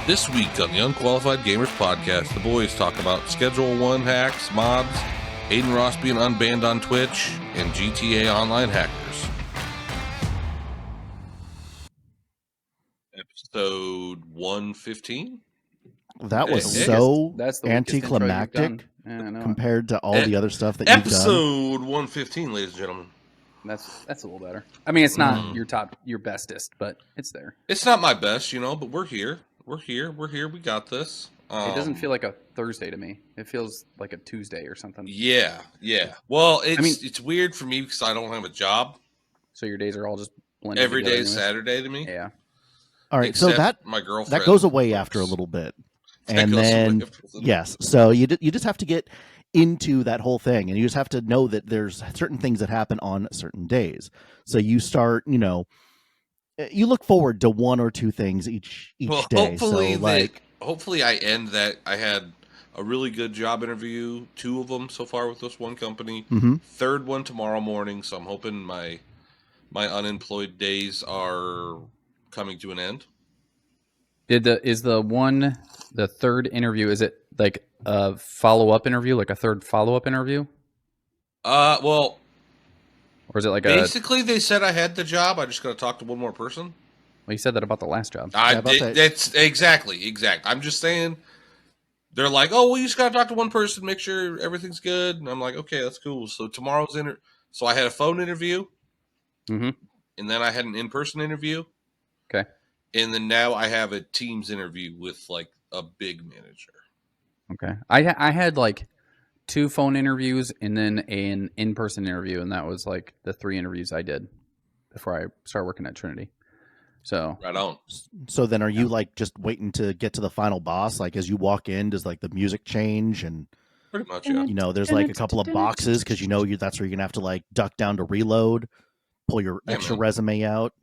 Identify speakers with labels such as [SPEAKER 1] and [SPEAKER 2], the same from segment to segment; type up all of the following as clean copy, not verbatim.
[SPEAKER 1] This week on the Unqualified Gamers Podcast, the boys talk about Schedule 1 hacks, mods, Adin Ross being unbanned on Twitch, and GTA Online hackers. Episode 115?
[SPEAKER 2] That was that's the anticlimactic compared to all the other stuff that you've done.
[SPEAKER 1] Episode 115, ladies and gentlemen.
[SPEAKER 3] That's a little better. I mean, it's not your bestest, but it's there.
[SPEAKER 1] It's not my best, but we're here. We're here. We got this.
[SPEAKER 3] It doesn't feel like a Thursday to me. It feels like a Tuesday or something.
[SPEAKER 1] Yeah. Well, it's weird for me because I don't have a job.
[SPEAKER 3] So your days are all just blended
[SPEAKER 1] Every day is
[SPEAKER 3] anyways.
[SPEAKER 1] Saturday to me.
[SPEAKER 3] Yeah.
[SPEAKER 2] All right,
[SPEAKER 1] Except
[SPEAKER 2] so that
[SPEAKER 1] my girlfriend
[SPEAKER 2] that goes away after a little bit, and then yes, so you just have to get into that whole thing, and you just have to know that there's certain things that happen on certain days. So you start, you look forward to one or two things each day.
[SPEAKER 1] Hopefully I end that. I had a really good job interview, 2 of them so far with this one company.
[SPEAKER 2] Mm-hmm.
[SPEAKER 1] Third one tomorrow morning, so I'm hoping my unemployed days are coming to an end.
[SPEAKER 3] Is the third interview, is it like a follow-up interview, like a third follow-up interview?
[SPEAKER 1] Well,
[SPEAKER 3] or is it like
[SPEAKER 1] basically they said I had the job. I just got to talk to one more person.
[SPEAKER 3] Well, you said that about the last job.
[SPEAKER 1] That's exactly. I'm just saying. They're like, oh, well, you just got to talk to one person, make sure everything's good. And I'm like, okay, that's cool. So tomorrow's so I had a phone interview,
[SPEAKER 3] and
[SPEAKER 1] then I had an in-person interview.
[SPEAKER 3] Okay.
[SPEAKER 1] And then now I have a Teams interview with like a big manager.
[SPEAKER 3] Okay. I had like 2 phone interviews and then an in-person interview, and that was like the 3 interviews I did before I started working at Trinity. So
[SPEAKER 1] right on.
[SPEAKER 2] So then are you like just waiting to get to the final boss? Like as you walk in, does like the music change? And
[SPEAKER 1] pretty much, yeah.
[SPEAKER 2] There's like a couple of boxes because that's where you're gonna have to like duck down to reload, pull your extra resume out.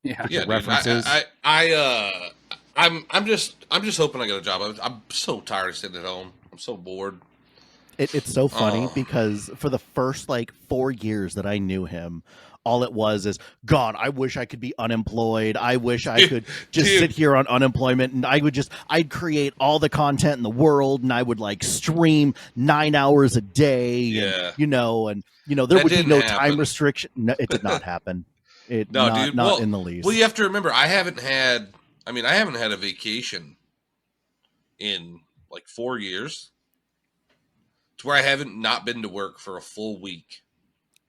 [SPEAKER 3] Yeah,
[SPEAKER 2] references.
[SPEAKER 1] I'm just hoping I get a job. I'm so tired of sitting at home. I'm so bored.
[SPEAKER 2] It's so funny because for the first like 4 years that I knew him, all it was is, God, I wish I could be unemployed. I wish I could just sit here on unemployment, and I'd create all the content in the world, and I would like stream 9 hours a day.
[SPEAKER 1] Yeah.
[SPEAKER 2] And, there would be no time restriction. No, it did not happen. Not in the least.
[SPEAKER 1] Well, you have to remember, I haven't had a vacation in like 4 years, to where I haven't not been to work for a full week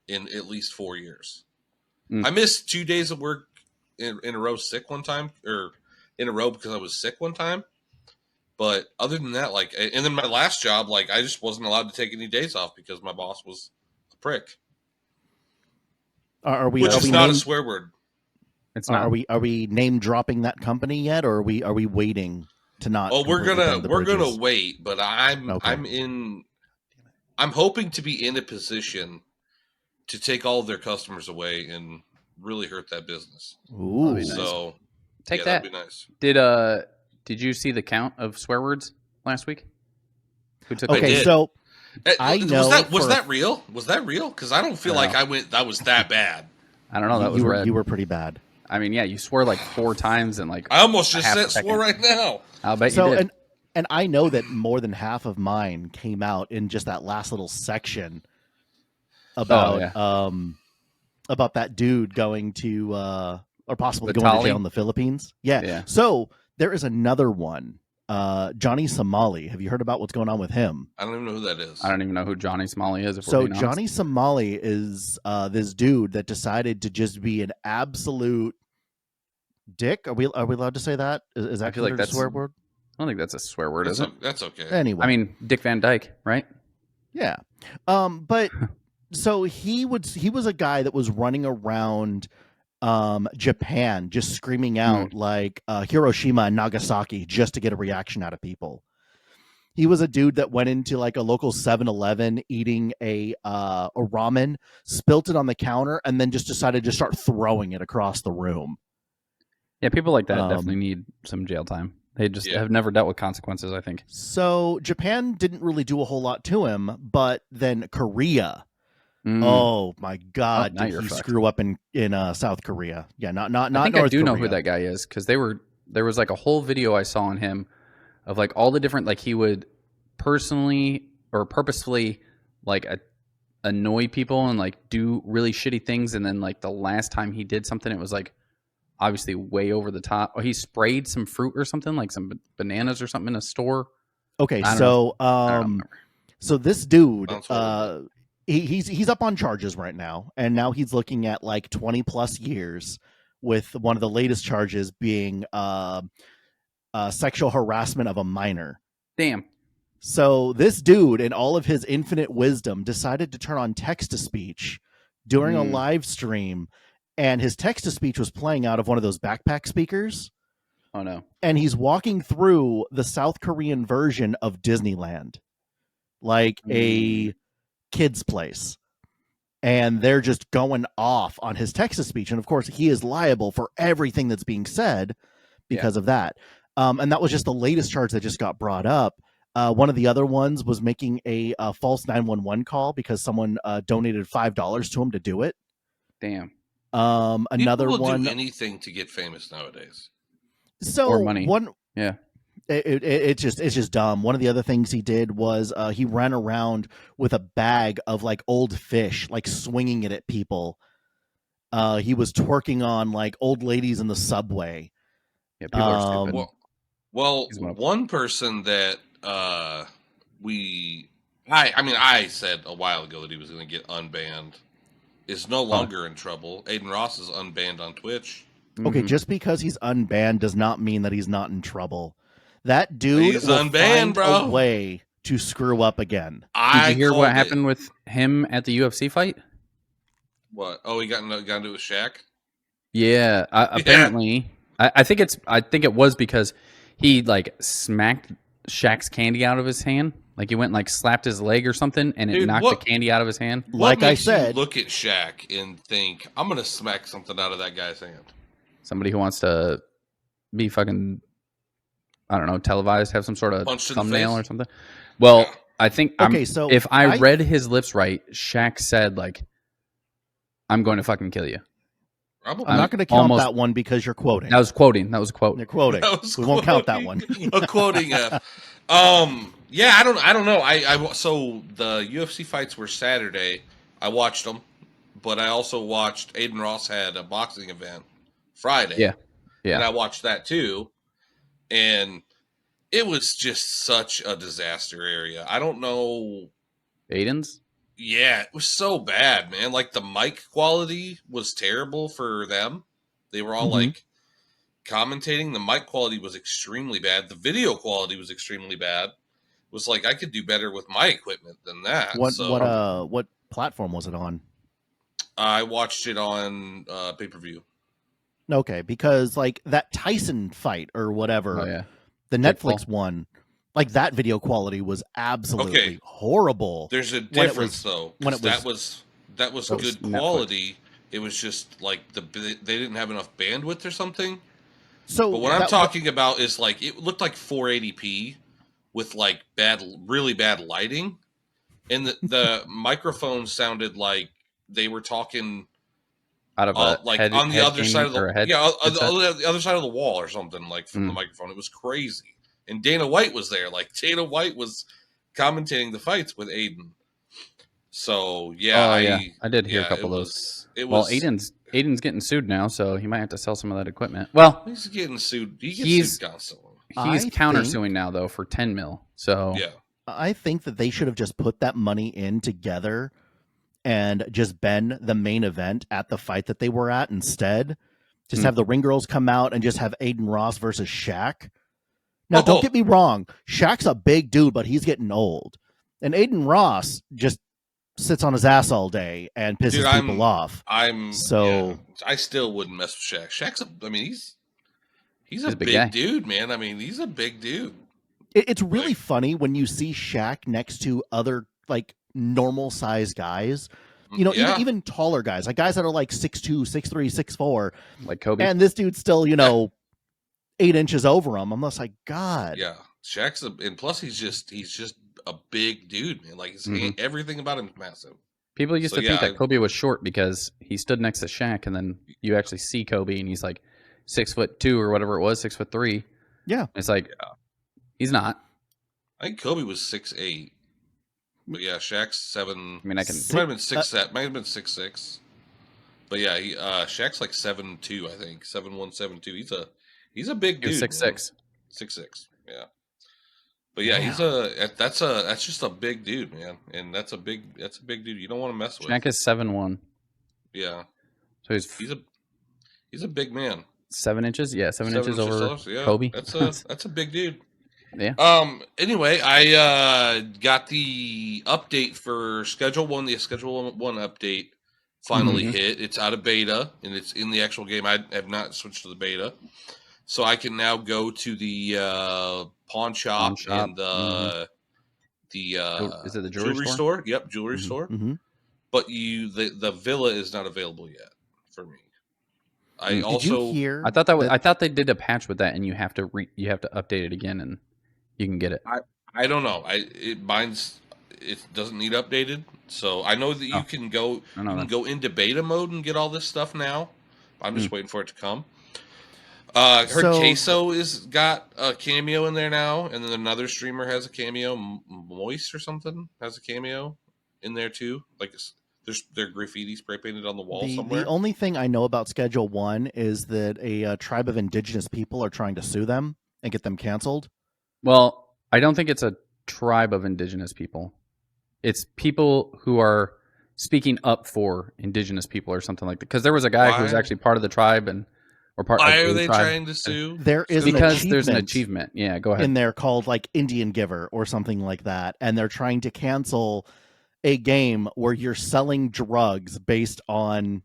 [SPEAKER 1] in at least 4 years. I missed 2 days of work in a row sick one time, or in a row because I was sick one time. But other than that, like, and then my last job, like, I just wasn't allowed to take any days off because my boss was a prick. Which is not a swear word.
[SPEAKER 3] It's not.
[SPEAKER 2] Are we name dropping that company yet, or are we waiting to not?
[SPEAKER 1] Oh, we're gonna wait, but I'm hoping to be in a position to take all of their customers away and really hurt that business.
[SPEAKER 2] Ooh,
[SPEAKER 3] nice.
[SPEAKER 1] So
[SPEAKER 3] take that.
[SPEAKER 1] That'd be nice.
[SPEAKER 3] Did you see the count of swear words last week?
[SPEAKER 2] Who took? Okay, so I know.
[SPEAKER 1] Was that real? Was that real? Because I don't feel like that was that bad.
[SPEAKER 3] I don't know. That was red.
[SPEAKER 2] You were pretty bad.
[SPEAKER 3] I mean, yeah, you swore like 4 times and like.
[SPEAKER 1] I almost just swore right now.
[SPEAKER 3] I'll bet you did.
[SPEAKER 2] And I know that more than half of mine came out in just that last little section about that dude going to or possibly going to jail in the Philippines. Yeah. So there is another one. Johnny Somali. Have you heard about what's going on with him?
[SPEAKER 1] I don't even know who that is.
[SPEAKER 3] I don't even know who Johnny Somali is.
[SPEAKER 2] So Johnny Somali is this dude that decided to just be an absolute dick. Are we allowed to say that? Is that a swear word?
[SPEAKER 3] I don't think that's a swear word, is it?
[SPEAKER 1] That's okay.
[SPEAKER 2] Anyway,
[SPEAKER 3] I mean, Dick Van Dyke, right?
[SPEAKER 2] Yeah. But so he was a guy that was running around Japan just screaming out like Hiroshima and Nagasaki just to get a reaction out of people. He was a dude that went into like a local 7-Eleven eating a ramen, spilt it on the counter, and then just decided to start throwing it across the room.
[SPEAKER 3] Yeah, people like that definitely need some jail time. They just have never dealt with consequences, I think.
[SPEAKER 2] So Japan didn't really do a whole lot to him, but then Korea. Oh my God! Did he screw up in South Korea? Yeah, not
[SPEAKER 3] I think
[SPEAKER 2] North
[SPEAKER 3] I do
[SPEAKER 2] Korea.
[SPEAKER 3] know who that guy is because they were there was like a whole video I saw on him of like all the different, like he would personally or purposefully like annoy people and like do really shitty things, and then like the last time he did something, it was like obviously way over the top. Or he sprayed some fruit or something, like some bananas or something in a store.
[SPEAKER 2] Okay,
[SPEAKER 3] I don't know. I don't remember.
[SPEAKER 2] So this dude,
[SPEAKER 1] Sounds horrible.
[SPEAKER 2] he's up on charges right now, and now he's looking at like 20 plus years, with one of the latest charges being sexual harassment of a minor.
[SPEAKER 3] Damn.
[SPEAKER 2] So this dude, in all of his infinite wisdom, decided to turn on text to speech during a live stream, and his text to speech was playing out of one of those backpack speakers.
[SPEAKER 3] Oh no.
[SPEAKER 2] And he's walking through the South Korean version of Disneyland, like a kid's place. And they're just going off on his text to speech. And of course, he is liable for everything that's being said because of that. And that was just the latest charge that just got brought up. One of the other ones was making a false 911 call because someone donated $5 to him to do it.
[SPEAKER 3] Damn.
[SPEAKER 2] Another
[SPEAKER 1] People will
[SPEAKER 2] one.
[SPEAKER 1] do anything to get famous nowadays.
[SPEAKER 2] So
[SPEAKER 3] Or money. Yeah.
[SPEAKER 2] It's just dumb. One of the other things he did was he ran around with a bag of like old fish, like swinging it at people. He was twerking on like old ladies in the subway.
[SPEAKER 3] Yeah, people are stupid.
[SPEAKER 1] Well, one person that I said a while ago that he was going to get unbanned is no longer in trouble. Adin Ross is unbanned on Twitch.
[SPEAKER 2] Okay, just because he's unbanned does not mean that he's not in trouble. That dude
[SPEAKER 1] He's
[SPEAKER 2] will
[SPEAKER 1] unbanned,
[SPEAKER 2] find
[SPEAKER 1] bro.
[SPEAKER 2] a way to screw up again.
[SPEAKER 3] Did you hear what happened with him at the UFC fight?
[SPEAKER 1] What? Oh, he got into it with Shaq?
[SPEAKER 3] Yeah, apparently. I think it was because he like smacked Shaq's candy out of his hand. Like he went and like slapped his leg or something, and it knocked the candy out of his hand.
[SPEAKER 2] Like I said,
[SPEAKER 1] you look at Shaq and think, I'm gonna smack something out of that guy's hand.
[SPEAKER 3] Somebody who wants to be fucking, I don't know, televised, have some sort of thumbnail or something. Well, yeah. I think so if I read his lips right, Shaq said like, "I'm going to fucking kill you."
[SPEAKER 2] I'm not going to count that one because you're quoting.
[SPEAKER 3] That was quoting. That was a quote.
[SPEAKER 2] You're quoting. We won't count that one.
[SPEAKER 1] A quoting. Yeah, I don't know. So the UFC fights were Saturday. I watched them, but I also watched Adin Ross had a boxing event Friday.
[SPEAKER 3] Yeah.
[SPEAKER 1] And I watched that too, and it was just such a disaster area. I don't know.
[SPEAKER 3] Adin's?
[SPEAKER 1] Yeah, it was so bad, man. Like the mic quality was terrible for them. They were all like commentating. The mic quality was extremely bad. The video quality was extremely bad. It was like I could do better with my equipment than that.
[SPEAKER 2] What platform was it on?
[SPEAKER 1] I watched it on pay-per-view.
[SPEAKER 2] Okay, because like that Tyson fight or whatever, the Netflix one, like that video quality was absolutely horrible.
[SPEAKER 1] There's a difference though. That was good quality. Netflix. It was just like they didn't have enough bandwidth or something.
[SPEAKER 2] So,
[SPEAKER 1] but what I'm talking about is like it looked like 480p with like really bad lighting, and the microphone sounded like they were talking
[SPEAKER 3] out of a
[SPEAKER 1] like
[SPEAKER 3] head,
[SPEAKER 1] on the other side of the
[SPEAKER 3] the
[SPEAKER 1] other side of the wall or something, like from the microphone. It was crazy. And Dana White was there. Like Dana White was commentating the fights with Adin. So
[SPEAKER 3] I did hear a couple of those. Adin's getting sued now, so he might have to sell some of that equipment. Well,
[SPEAKER 1] he's getting sued. He gets sued constantly.
[SPEAKER 3] He's countersuing now though for $10 million. So
[SPEAKER 1] yeah,
[SPEAKER 2] I think that they should have just put that money in together and just been the main event at the fight that they were at instead. Just have the ring girls come out and just have Adin Ross versus Shaq. Now, don't get me wrong. Shaq's a big dude, but he's getting old. And Adin Ross just sits on his ass all day and pisses people off.
[SPEAKER 1] I still wouldn't mess with Shaq. Shaq's he's a big dude, man. I mean, he's a big dude.
[SPEAKER 2] It's really funny when you see Shaq next to other like normal size guys. You know, even taller guys, like guys that are like 6'2", 6'3", 6'4",
[SPEAKER 3] like Kobe.
[SPEAKER 2] And this dude's still, 8 inches over him. I'm just like, God.
[SPEAKER 1] Yeah, Shaq's and plus he's just a big dude, man. Like everything about him is massive.
[SPEAKER 3] People used to think that Kobe was short because he stood next to Shaq, and then you actually see Kobe, and he's like 6'2" or whatever it was, 6'3".
[SPEAKER 2] Yeah.
[SPEAKER 3] It's like he's not.
[SPEAKER 1] I think Kobe was 6'8". But yeah, Shaq's 7.
[SPEAKER 3] I mean, I can.
[SPEAKER 1] He might have been 6. Might have been 6'6". But yeah, Shaq's like 7'2", I think 7'1", 7'2". He's a big dude.
[SPEAKER 3] 6'6".
[SPEAKER 1] 6'6". Yeah. But yeah, that's just a big dude, man, and that's a big dude. You don't want to mess with.
[SPEAKER 3] Shaq is 7'1".
[SPEAKER 1] Yeah.
[SPEAKER 3] So
[SPEAKER 1] he's a big man.
[SPEAKER 3] 7 inches. Yeah, 7 inches over
[SPEAKER 1] Yeah,
[SPEAKER 3] Kobe.
[SPEAKER 1] That's a big dude.
[SPEAKER 3] Yeah.
[SPEAKER 1] Anyway, I got the update for Schedule 1. The Schedule 1 update finally hit. It's out of beta, and it's in the actual game. I have not switched to the beta. So I can now go to the pawn shop and the
[SPEAKER 3] is it the jewelry
[SPEAKER 1] store? Yep, jewelry store.
[SPEAKER 2] Mm-hmm.
[SPEAKER 1] But the villa is not available yet for me. I
[SPEAKER 2] Did you hear?
[SPEAKER 3] I thought they did a patch with that, and you have to update it again, and you can get it.
[SPEAKER 1] I don't know. It doesn't need updated. So I know that you can go into beta mode and get all this stuff now. I'm just waiting for it to come. I heard Queso is got a cameo in there now, and then another streamer has a cameo. Moist or something has a cameo in there too. Like there's their graffiti spray painted on the wall somewhere.
[SPEAKER 2] The only thing I know about Schedule 1 is that a tribe of indigenous people are trying to sue them and get them canceled.
[SPEAKER 3] Well, I don't think it's a tribe of indigenous people. It's people who are speaking up for indigenous people or something like that. Because there was a guy who was actually part of the tribe
[SPEAKER 1] Why are they trying to sue?
[SPEAKER 2] There is
[SPEAKER 3] there's an achievement. Yeah, go ahead.
[SPEAKER 2] In there called like Indian Giver or something like that, and they're trying to cancel a game where you're selling drugs based on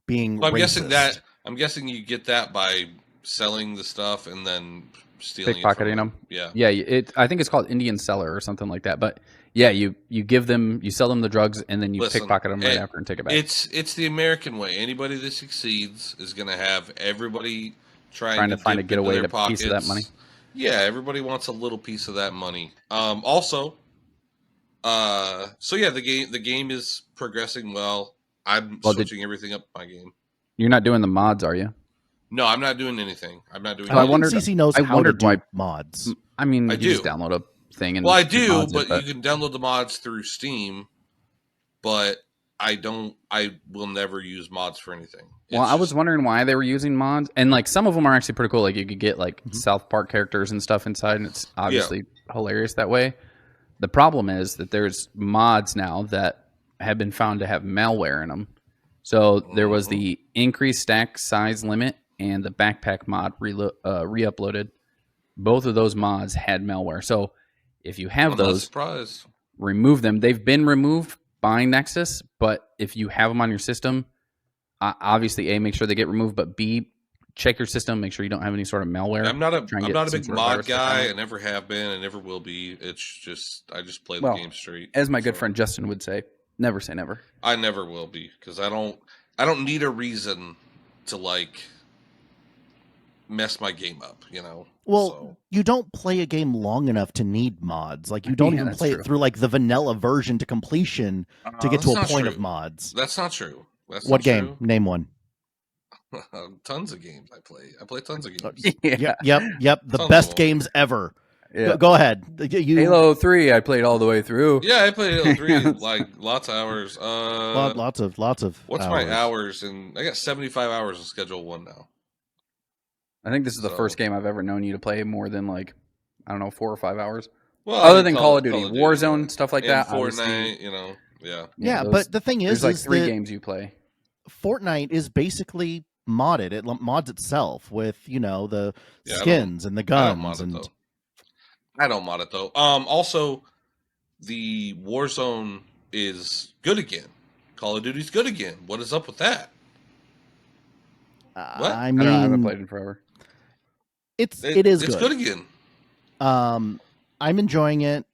[SPEAKER 2] being racist.
[SPEAKER 1] I'm guessing you get that by selling the stuff and then stealing
[SPEAKER 3] pickpocketing them.
[SPEAKER 1] Yeah.
[SPEAKER 3] I think it's called Indian Seller or something like that. But yeah, you sell them the drugs, and then you pickpocket them right after and take it back.
[SPEAKER 1] It's the American way. Anybody that succeeds is going to have everybody trying to
[SPEAKER 3] find a getaway to a piece of that money.
[SPEAKER 1] Yeah, everybody wants a little piece of that money. Also, so yeah, the game is progressing well. I'm switching everything up my game.
[SPEAKER 3] You're not doing the mods, are you?
[SPEAKER 1] No, I'm not doing anything. I'm not doing.
[SPEAKER 2] I wondered. CC knows how to do mods.
[SPEAKER 3] I mean, you just download a thing and
[SPEAKER 1] I do, but you can download the mods through Steam. But I will never use mods for anything.
[SPEAKER 3] I was wondering why they were using mods, and like some of them are actually pretty cool. Like you could get like South Park characters and stuff inside, and it's obviously hilarious that way. The problem is that there's mods now that have been found to have malware in them. So there was the increased stack size limit and the backpack mod re-uploaded. Both of those mods had malware. So if you have those, remove them. They've been removed by Nexus, but if you have them on your system, obviously A, make sure they get removed, but B, check your system, make sure you don't have any sort of malware.
[SPEAKER 1] I'm not a big mod guy. I never have been. I never will be. It's just I just play the game straight.
[SPEAKER 3] As my good friend Justin would say, never say never.
[SPEAKER 1] I never will be because I don't need a reason to like mess my game up, you know.
[SPEAKER 2] Well, you don't play a game long enough to need mods. Like you don't even play it through like the vanilla version to completion to get to a point of mods.
[SPEAKER 1] That's not true.
[SPEAKER 2] What game? Name one.
[SPEAKER 1] Tons of games I play. I play tons of games.
[SPEAKER 2] Yep. The best games ever. Yeah. Go ahead.
[SPEAKER 3] Halo 3, I played all the way through.
[SPEAKER 1] Yeah, I played Halo 3 like lots of hours.
[SPEAKER 2] Lots of.
[SPEAKER 1] What's my hours? And I got 75 hours on Schedule 1 now.
[SPEAKER 3] I think this is the first game I've ever known you to play more than like, I don't know, 4 or 5 hours.
[SPEAKER 1] Well,
[SPEAKER 3] other than Call of Duty, Warzone, stuff like that.
[SPEAKER 1] Fortnite, you know,
[SPEAKER 2] yeah. But the thing is,
[SPEAKER 3] there's like 3 games you play.
[SPEAKER 2] Fortnite is basically modded. It mods itself with the skins and the guns.
[SPEAKER 1] I don't mod it though. Also, the Warzone is good again. Call of Duty's good again. What is up with that? What?
[SPEAKER 2] I mean,
[SPEAKER 3] I haven't played in forever.
[SPEAKER 2] It's
[SPEAKER 1] good again.
[SPEAKER 2] I'm enjoying it.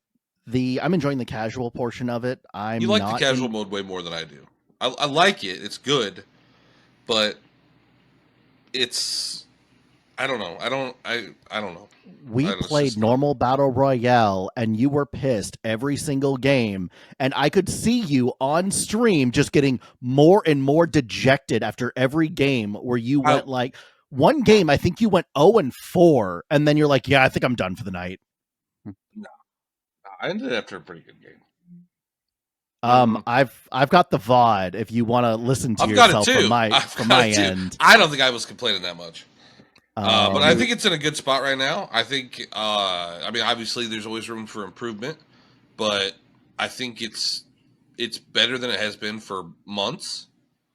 [SPEAKER 2] I'm enjoying the casual portion of it.
[SPEAKER 1] You like the casual mode way more than I do. I like it. It's good, but it's I don't know. I don't know.
[SPEAKER 2] We played normal battle royale, and you were pissed every single game, and I could see you on stream just getting more and more dejected after every game, where you went like, one game, I think you went 0-4, and then you're like, yeah, I think I'm done for the night.
[SPEAKER 1] No, I ended after a pretty good game.
[SPEAKER 2] I've got the VOD if you want to listen to
[SPEAKER 1] I've got it
[SPEAKER 2] yourself
[SPEAKER 1] too.
[SPEAKER 2] from my end.
[SPEAKER 1] I don't think I was complaining that much. But I think it's in a good spot right now. I think, I mean, obviously there's always room for improvement, but I think it's better than it has been for months.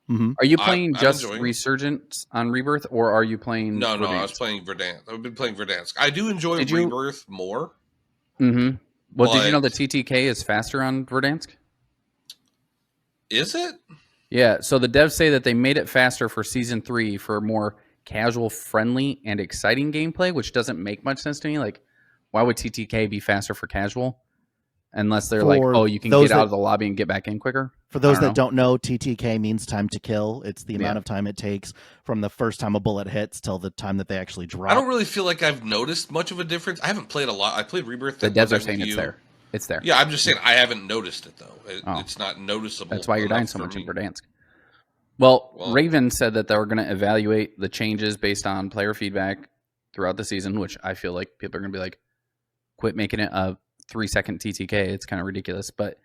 [SPEAKER 2] Mm-hmm.
[SPEAKER 3] Are you playing just Resurgence on Rebirth, or are you playing?
[SPEAKER 1] No,
[SPEAKER 3] Verdansk?
[SPEAKER 1] I was playing Verdansk. I've been playing Verdansk. I do enjoy Rebirth more.
[SPEAKER 3] Mm-hmm. Well, did you know the TTK is faster on Verdansk?
[SPEAKER 1] Is it?
[SPEAKER 3] Yeah. So the devs say that they made it faster for Season 3 for more casual, friendly, and exciting gameplay, which doesn't make much sense to me. Like, why would TTK be faster for casual? Unless they're like, oh, you can get out of the lobby and get back in quicker.
[SPEAKER 2] For those that don't know, TTK means time to kill. It's the amount of time it takes from the first time a bullet hits till the time that they actually drop.
[SPEAKER 1] I don't really feel like I've noticed much of a difference. I haven't played a lot. I played Rebirth.
[SPEAKER 3] The devs are saying it's there. It's there.
[SPEAKER 1] Yeah, I'm just saying I haven't noticed it, though. It's not noticeable.
[SPEAKER 3] That's why you're dying so much in Verdansk. Well, Raven said that they were going to evaluate the changes based on player feedback throughout the season, which I feel like people are going to be like, quit making it a 3-second TTK. It's kind of ridiculous. But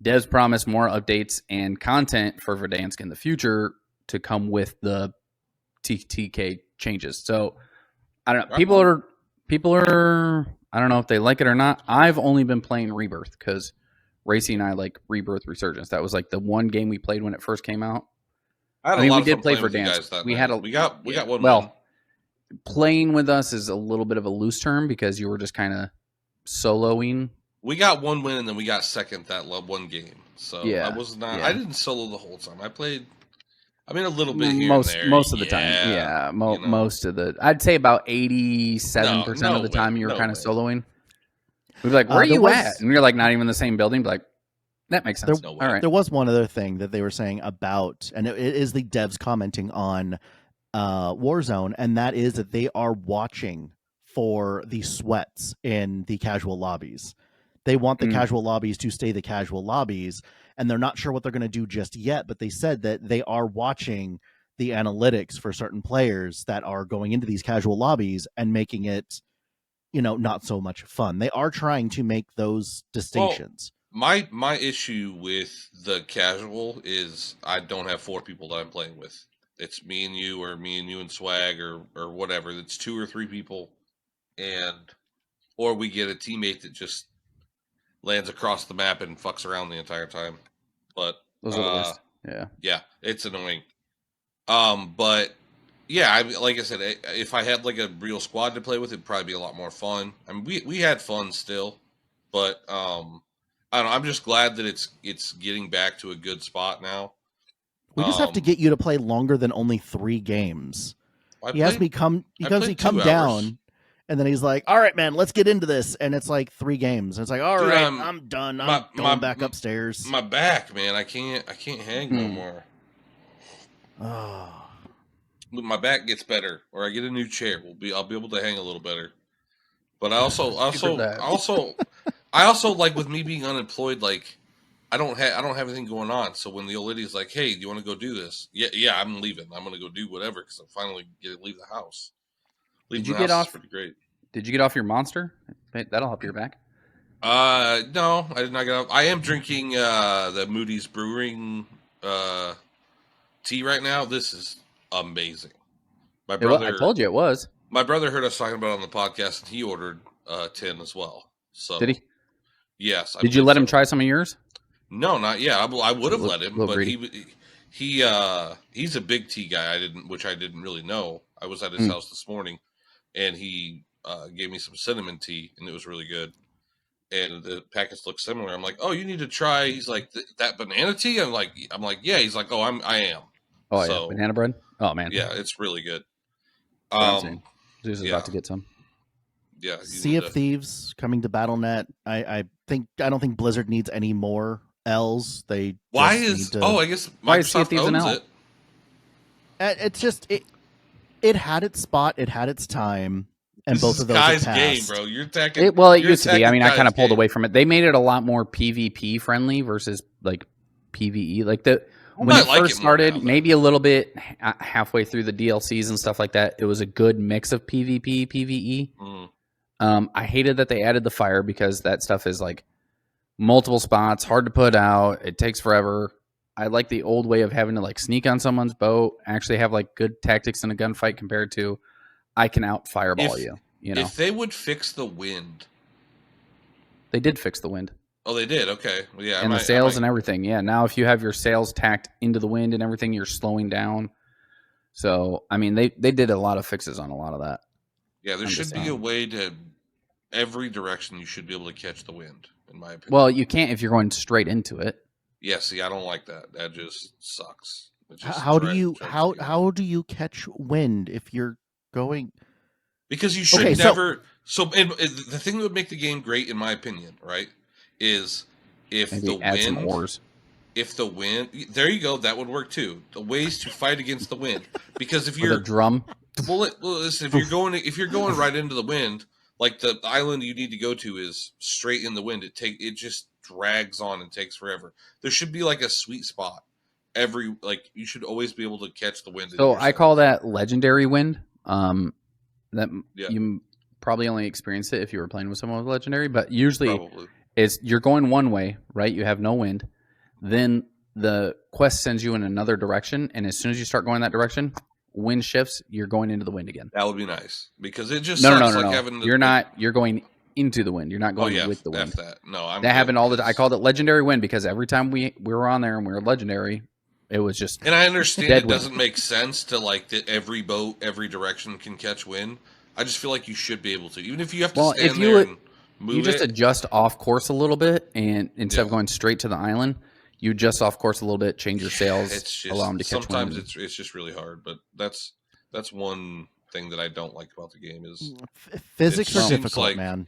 [SPEAKER 3] devs promise more updates and content for Verdansk in the future to come with the TTK changes. So, I don't know. People are, I don't know if they like it or not. I've only been playing Rebirth because Racy and I like Rebirth Resurgence. That was like the one game we played when it first came out.
[SPEAKER 1] I mean, we did play Verdansk. We got one.
[SPEAKER 3] Well, playing with us is a little bit of a loose term because you were just kind of soloing.
[SPEAKER 1] We got one win and then we got second that one game. So I was not. I didn't solo the whole time. I played. I mean, a little bit here and there.
[SPEAKER 3] Most of the time, yeah. Most of the, I'd say about 87% of the time you were kind of soloing. We'd be like, "Where are you at?" And you're like, "Not even the same building." Be like, that makes sense. All right.
[SPEAKER 2] There was one other thing that they were saying about, and it is the devs commenting on Warzone, and that is that they are watching for the sweats in the casual lobbies. They want the casual lobbies to stay the casual lobbies, and they're not sure what they're going to do just yet, but they said that they are watching the analytics for certain players that are going into these casual lobbies and making it, not so much fun. They are trying to make those distinctions.
[SPEAKER 1] Well, my issue with the casual is I don't have 4 people that I'm playing with. It's me and you, or me and you and Swag, or whatever. It's 2 or 3 people, or we get a teammate that just lands across the map and fucks around the entire time. But
[SPEAKER 3] those are the worst.
[SPEAKER 1] Yeah, it's annoying. But yeah, like I said, if I had like a real squad to play with, it'd probably be a lot more fun. I mean, we had fun still, but I don't know. I'm just glad that it's getting back to a good spot now.
[SPEAKER 2] We just have to get you to play longer than only 3 games. He has me come down, and then he's like, "All right, man, let's get into this." And it's like 3 games. And it's like, "All right, I'm done. I'm going back upstairs."
[SPEAKER 1] My back, man, I can't hang no more.
[SPEAKER 2] Oh.
[SPEAKER 1] My back gets better, or I get a new chair. I'll be able to hang a little better. But I also like, with me being unemployed, like I don't have anything going on. So when the old lady's like, "Hey, do you want to go do this?" Yeah, I'm leaving. I'm gonna go do whatever because I'm finally gonna leave the house.
[SPEAKER 3] Did you get off? Pretty great. Did you get off your monster? That'll help your back.
[SPEAKER 1] No, I did not get off. I am drinking the Moody's Brewing tea right now. This is amazing. My brother,
[SPEAKER 3] I told you it was.
[SPEAKER 1] My brother heard us talking about it on the podcast, and he ordered 10 as well. So
[SPEAKER 3] did he?
[SPEAKER 1] Yes.
[SPEAKER 3] Did you let him try some of yours?
[SPEAKER 1] No, not yet. I would have let him, but he's a big tea guy. Which I didn't really know. I was at his house this morning, and he gave me some cinnamon tea, and it was really good. And the packets look similar. I'm like, "Oh, you need to try." He's like, "That banana tea?" I'm like, "Yeah." He's like, "Oh, I am."
[SPEAKER 3] Oh, yeah, banana bread. Oh man,
[SPEAKER 1] yeah, it's really good.
[SPEAKER 3] Zeus is about to get some.
[SPEAKER 1] Yeah,
[SPEAKER 2] Sea of Thieves coming to BattleNet. I don't think Blizzard needs any more L's.
[SPEAKER 1] I guess Microsoft owns it.
[SPEAKER 2] It's just it had its spot, it had its time, and both of those
[SPEAKER 1] Kai's
[SPEAKER 2] passed.
[SPEAKER 1] game, bro. You're attacking.
[SPEAKER 3] It used to be. I mean, I kind of pulled away from it. They made it a lot more PvP friendly versus like PvE. Like when it
[SPEAKER 1] like
[SPEAKER 3] first
[SPEAKER 1] it more
[SPEAKER 3] started,
[SPEAKER 1] now, though.
[SPEAKER 3] maybe a little bit halfway through the DLCs and stuff like that, it was a good mix of PvP, PvE. I hated that they added the fire because that stuff is like multiple spots, hard to put out. It takes forever. I like the old way of having to like sneak on someone's boat, actually have like good tactics in a gunfight compared to I can out fireball you. You know,
[SPEAKER 1] if they would fix the wind,
[SPEAKER 3] they did fix the wind.
[SPEAKER 1] Oh, they did. Okay, well, yeah,
[SPEAKER 3] and the sails and everything. Yeah, now if you have your sails tacked into the wind and everything, you're slowing down. So, I mean, they did a lot of fixes on a lot of that.
[SPEAKER 1] Yeah, there should be a way to every direction you should be able to catch the wind, in my opinion.
[SPEAKER 3] Well, you can't if you're going straight into it.
[SPEAKER 1] Yeah, see, I don't like that. That just sucks.
[SPEAKER 2] How do you catch wind if you're going?
[SPEAKER 1] Because you should never. So the thing that would make the game great, in my opinion, right, is if
[SPEAKER 3] maybe add some oars.
[SPEAKER 1] If the wind, there you go, that would work too. The ways to fight against the wind, because if you're
[SPEAKER 3] a drum,
[SPEAKER 1] well, listen, if you're going right into the wind, like the island you need to go to is straight in the wind. It just drags on and takes forever. There should be like a sweet spot. You should always be able to catch the wind.
[SPEAKER 3] So I call that legendary wind. You probably only experience it if you were playing with someone with legendary, but usually you're going one way, right? You have no wind. Then the quest sends you in another direction, and as soon as you start going that direction, wind shifts, you're going into the wind again.
[SPEAKER 1] That would be nice because it just
[SPEAKER 3] no.
[SPEAKER 1] having
[SPEAKER 3] you're going into the wind. You're not going with the wind.
[SPEAKER 1] That. No,
[SPEAKER 3] that happened all the time. I called it legendary wind because every time we were on there and we were legendary, it was just
[SPEAKER 1] and I understand it doesn't make sense to like that every boat, every direction can catch wind. I just feel like you should be able to, even if you have to stand there and move.
[SPEAKER 3] You just adjust off course a little bit, and instead of going straight to the island, you adjust off course a little bit, change your sails, allow them to catch wind.
[SPEAKER 1] Sometimes it's just really hard, but that's one thing that I don't like about the game is
[SPEAKER 2] physics are difficult, man.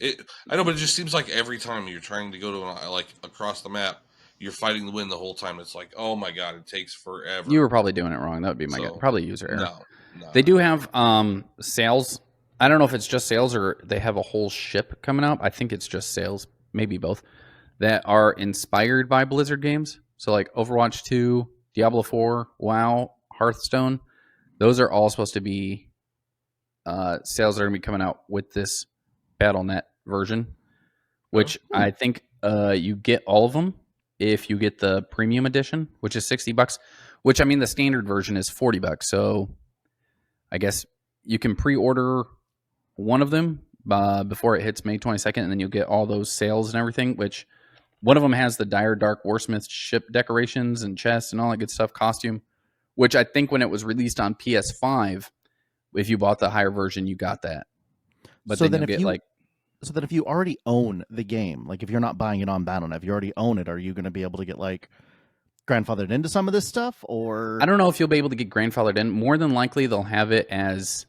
[SPEAKER 1] I know, but it just seems like every time you're trying to go to like across the map, you're fighting the wind the whole time. It's like, oh my god, it takes forever.
[SPEAKER 3] You were probably doing it wrong. That would be my guess. Probably user error.
[SPEAKER 1] No.
[SPEAKER 3] They do have sails. I don't know if it's just sails or they have a whole ship coming out. I think it's just sails, maybe both, that are inspired by Blizzard games. So like Overwatch 2, Diablo 4, WoW, Hearthstone. Those are all supposed to be sails that are going to be coming out with this BattleNet version, which I think you get all of them if you get the premium edition, which is $60. Which, I mean, the standard version is $40. So I guess you can pre-order one of them before it hits May 22nd, and then you'll get all those sales and everything, which one of them has the Dire Dark Warsmith ship decorations and chests and all that good stuff, costume, which I think when it was released on PS5, if you bought the higher version, you got that. But
[SPEAKER 2] so then if you already own the game, like if you're not buying it on Battle.net, if you already own it, are you going to be able to get like grandfathered into some of this stuff? Or
[SPEAKER 3] I don't know if you'll be able to get grandfathered in. More than likely, they'll have it as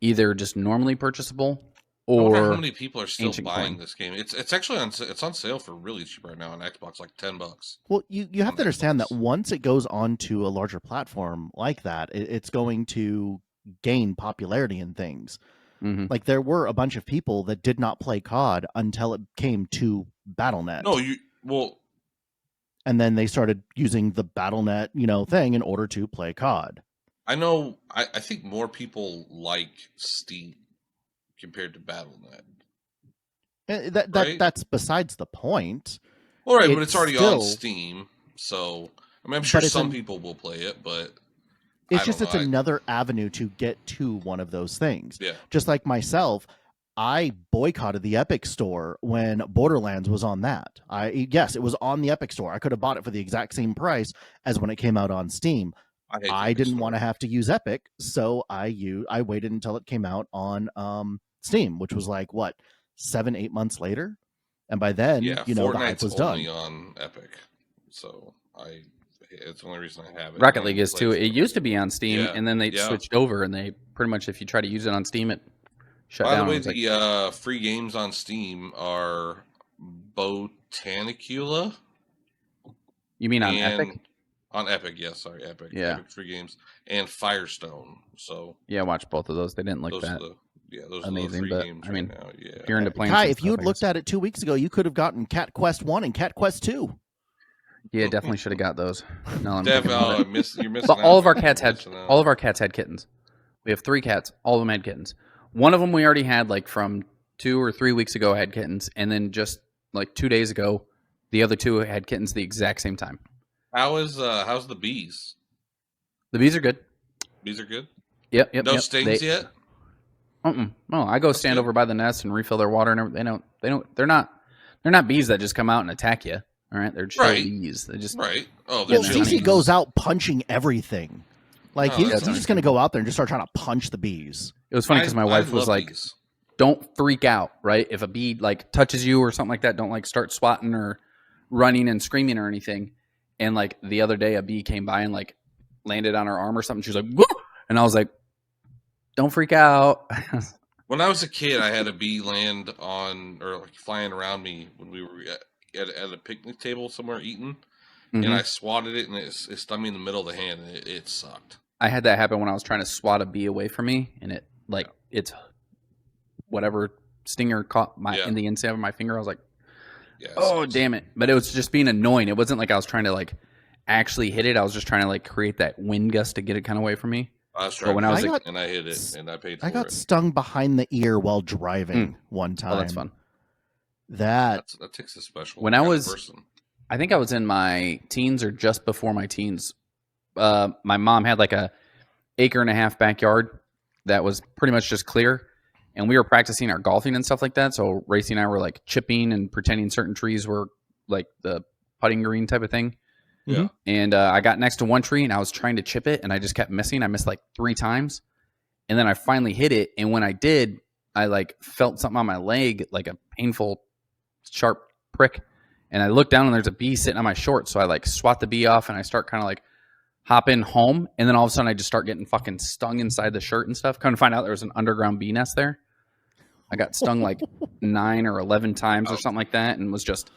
[SPEAKER 3] either just normally purchasable or.
[SPEAKER 1] I wonder how many people are still buying this game. It's actually on sale for really cheap right now on Xbox, like $10.
[SPEAKER 2] Well, you have to understand that once it goes onto a larger platform like that, it's going to gain popularity in things.
[SPEAKER 3] Mm-hmm.
[SPEAKER 2] Like there were a bunch of people that did not play COD until it came to Battle.net. And then they started using the Battle.net, thing in order to play COD.
[SPEAKER 1] I know. I think more people like Steam compared to Battle.net.
[SPEAKER 2] That's besides the point.
[SPEAKER 1] All right, but it's already on Steam, so I mean, I'm sure some people will play it, but
[SPEAKER 2] it's another avenue to get to one of those things.
[SPEAKER 1] Yeah.
[SPEAKER 2] Just like myself, I boycotted the Epic Store when Borderlands was on that. Yes, it was on the Epic Store. I could have bought it for the exact same price as when it came out on Steam. I didn't want to have to use Epic, so I waited until it came out on Steam, which was like 7-8 months later, and by then the hype was done.
[SPEAKER 1] Only on Epic, so it's the only reason I have it.
[SPEAKER 3] Rocket League is too. It used to be on Steam, and then they switched over, and they pretty much, if you try to use it on Steam, it shut down.
[SPEAKER 1] By the way, the free games on Steam are Botanicula.
[SPEAKER 3] You mean on Epic?
[SPEAKER 1] On Epic, yes. Sorry, Epic.
[SPEAKER 3] Yeah.
[SPEAKER 1] Epic free games and Firestone. So
[SPEAKER 3] yeah, watch both of those. They didn't look that amazing, but I mean, if you're into playing,
[SPEAKER 2] Kai, if you had looked at it 2 weeks ago, you could have gotten Cat Quest 1 and Cat Quest 2.
[SPEAKER 3] Yeah, definitely should have got those. No, I'm
[SPEAKER 1] Dev,
[SPEAKER 3] thinking about it.
[SPEAKER 1] you're missing
[SPEAKER 3] But
[SPEAKER 1] out.
[SPEAKER 3] all of our cats had
[SPEAKER 1] Missing out.
[SPEAKER 3] all of our cats had kittens. We have 3 cats. All of them had kittens. One of them we already had like from 2 or 3 weeks ago had kittens, and then just like 2 days ago, the other 2 had kittens the exact same time.
[SPEAKER 1] How's the bees?
[SPEAKER 3] The bees are good.
[SPEAKER 1] Bees are good.
[SPEAKER 3] Yep.
[SPEAKER 1] No stings yet.
[SPEAKER 3] No, I go stand over by the nest and refill their water and everything. They're not bees that just come out and attack you. All right, they're chill bees. They just
[SPEAKER 1] right. Oh, they're
[SPEAKER 2] well,
[SPEAKER 1] chill
[SPEAKER 2] CC
[SPEAKER 1] bees.
[SPEAKER 2] goes out punching everything. Like
[SPEAKER 1] Oh,
[SPEAKER 2] he's
[SPEAKER 1] that's
[SPEAKER 2] just going to go out there and just start trying to punch the bees.
[SPEAKER 3] It was funny because my wife
[SPEAKER 1] I
[SPEAKER 3] was
[SPEAKER 1] love
[SPEAKER 3] like,
[SPEAKER 1] bees.
[SPEAKER 3] "Don't freak out, right? If a bee like touches you or something like that, don't like start swatting or running and screaming or anything." And like the other day, a bee came by and like landed on her arm or something. She was like, "Whoa!" And I was like, "Don't freak out."
[SPEAKER 1] When I was a kid, I had a bee land on or like flying around me when we were at a picnic table somewhere eating, and I swatted it and it stung me in the middle of the hand, and it sucked.
[SPEAKER 3] I had that happen when I was trying to swat a bee away from me, and it like it's whatever stinger caught my in the inside of my finger. I was like, "Oh, damn it!" But it was just being annoying. It wasn't like I was trying to like actually hit it. I was just trying to like create that wind gust to get it kind of away from me.
[SPEAKER 1] I was trying,
[SPEAKER 3] when I was
[SPEAKER 1] and I hit it, and I paid for it.
[SPEAKER 2] I got stung behind the ear while driving one time.
[SPEAKER 3] Oh, that's fun.
[SPEAKER 1] That takes a special.
[SPEAKER 3] When I was, I think I was in my teens or just before my teens. My mom had like a 1.5 acre backyard that was pretty much just clear, and we were practicing our golfing and stuff like that. So Racy and I were like chipping and pretending certain trees were like the putting green type of thing.
[SPEAKER 1] Yeah.
[SPEAKER 3] And I got next to one tree and I was trying to chip it and I just kept missing. I missed like 3 times. And then I finally hit it. And when I did, I like felt something on my leg, like a painful, sharp prick. And I looked down and there's a bee sitting on my shorts. So I like swat the bee off and I start kind of like hopping home. And then all of a sudden I just start getting fucking stung inside the shirt and stuff. Come to find out there was an underground bee nest there. I got stung like 9 or 11 times or something like that. And was just...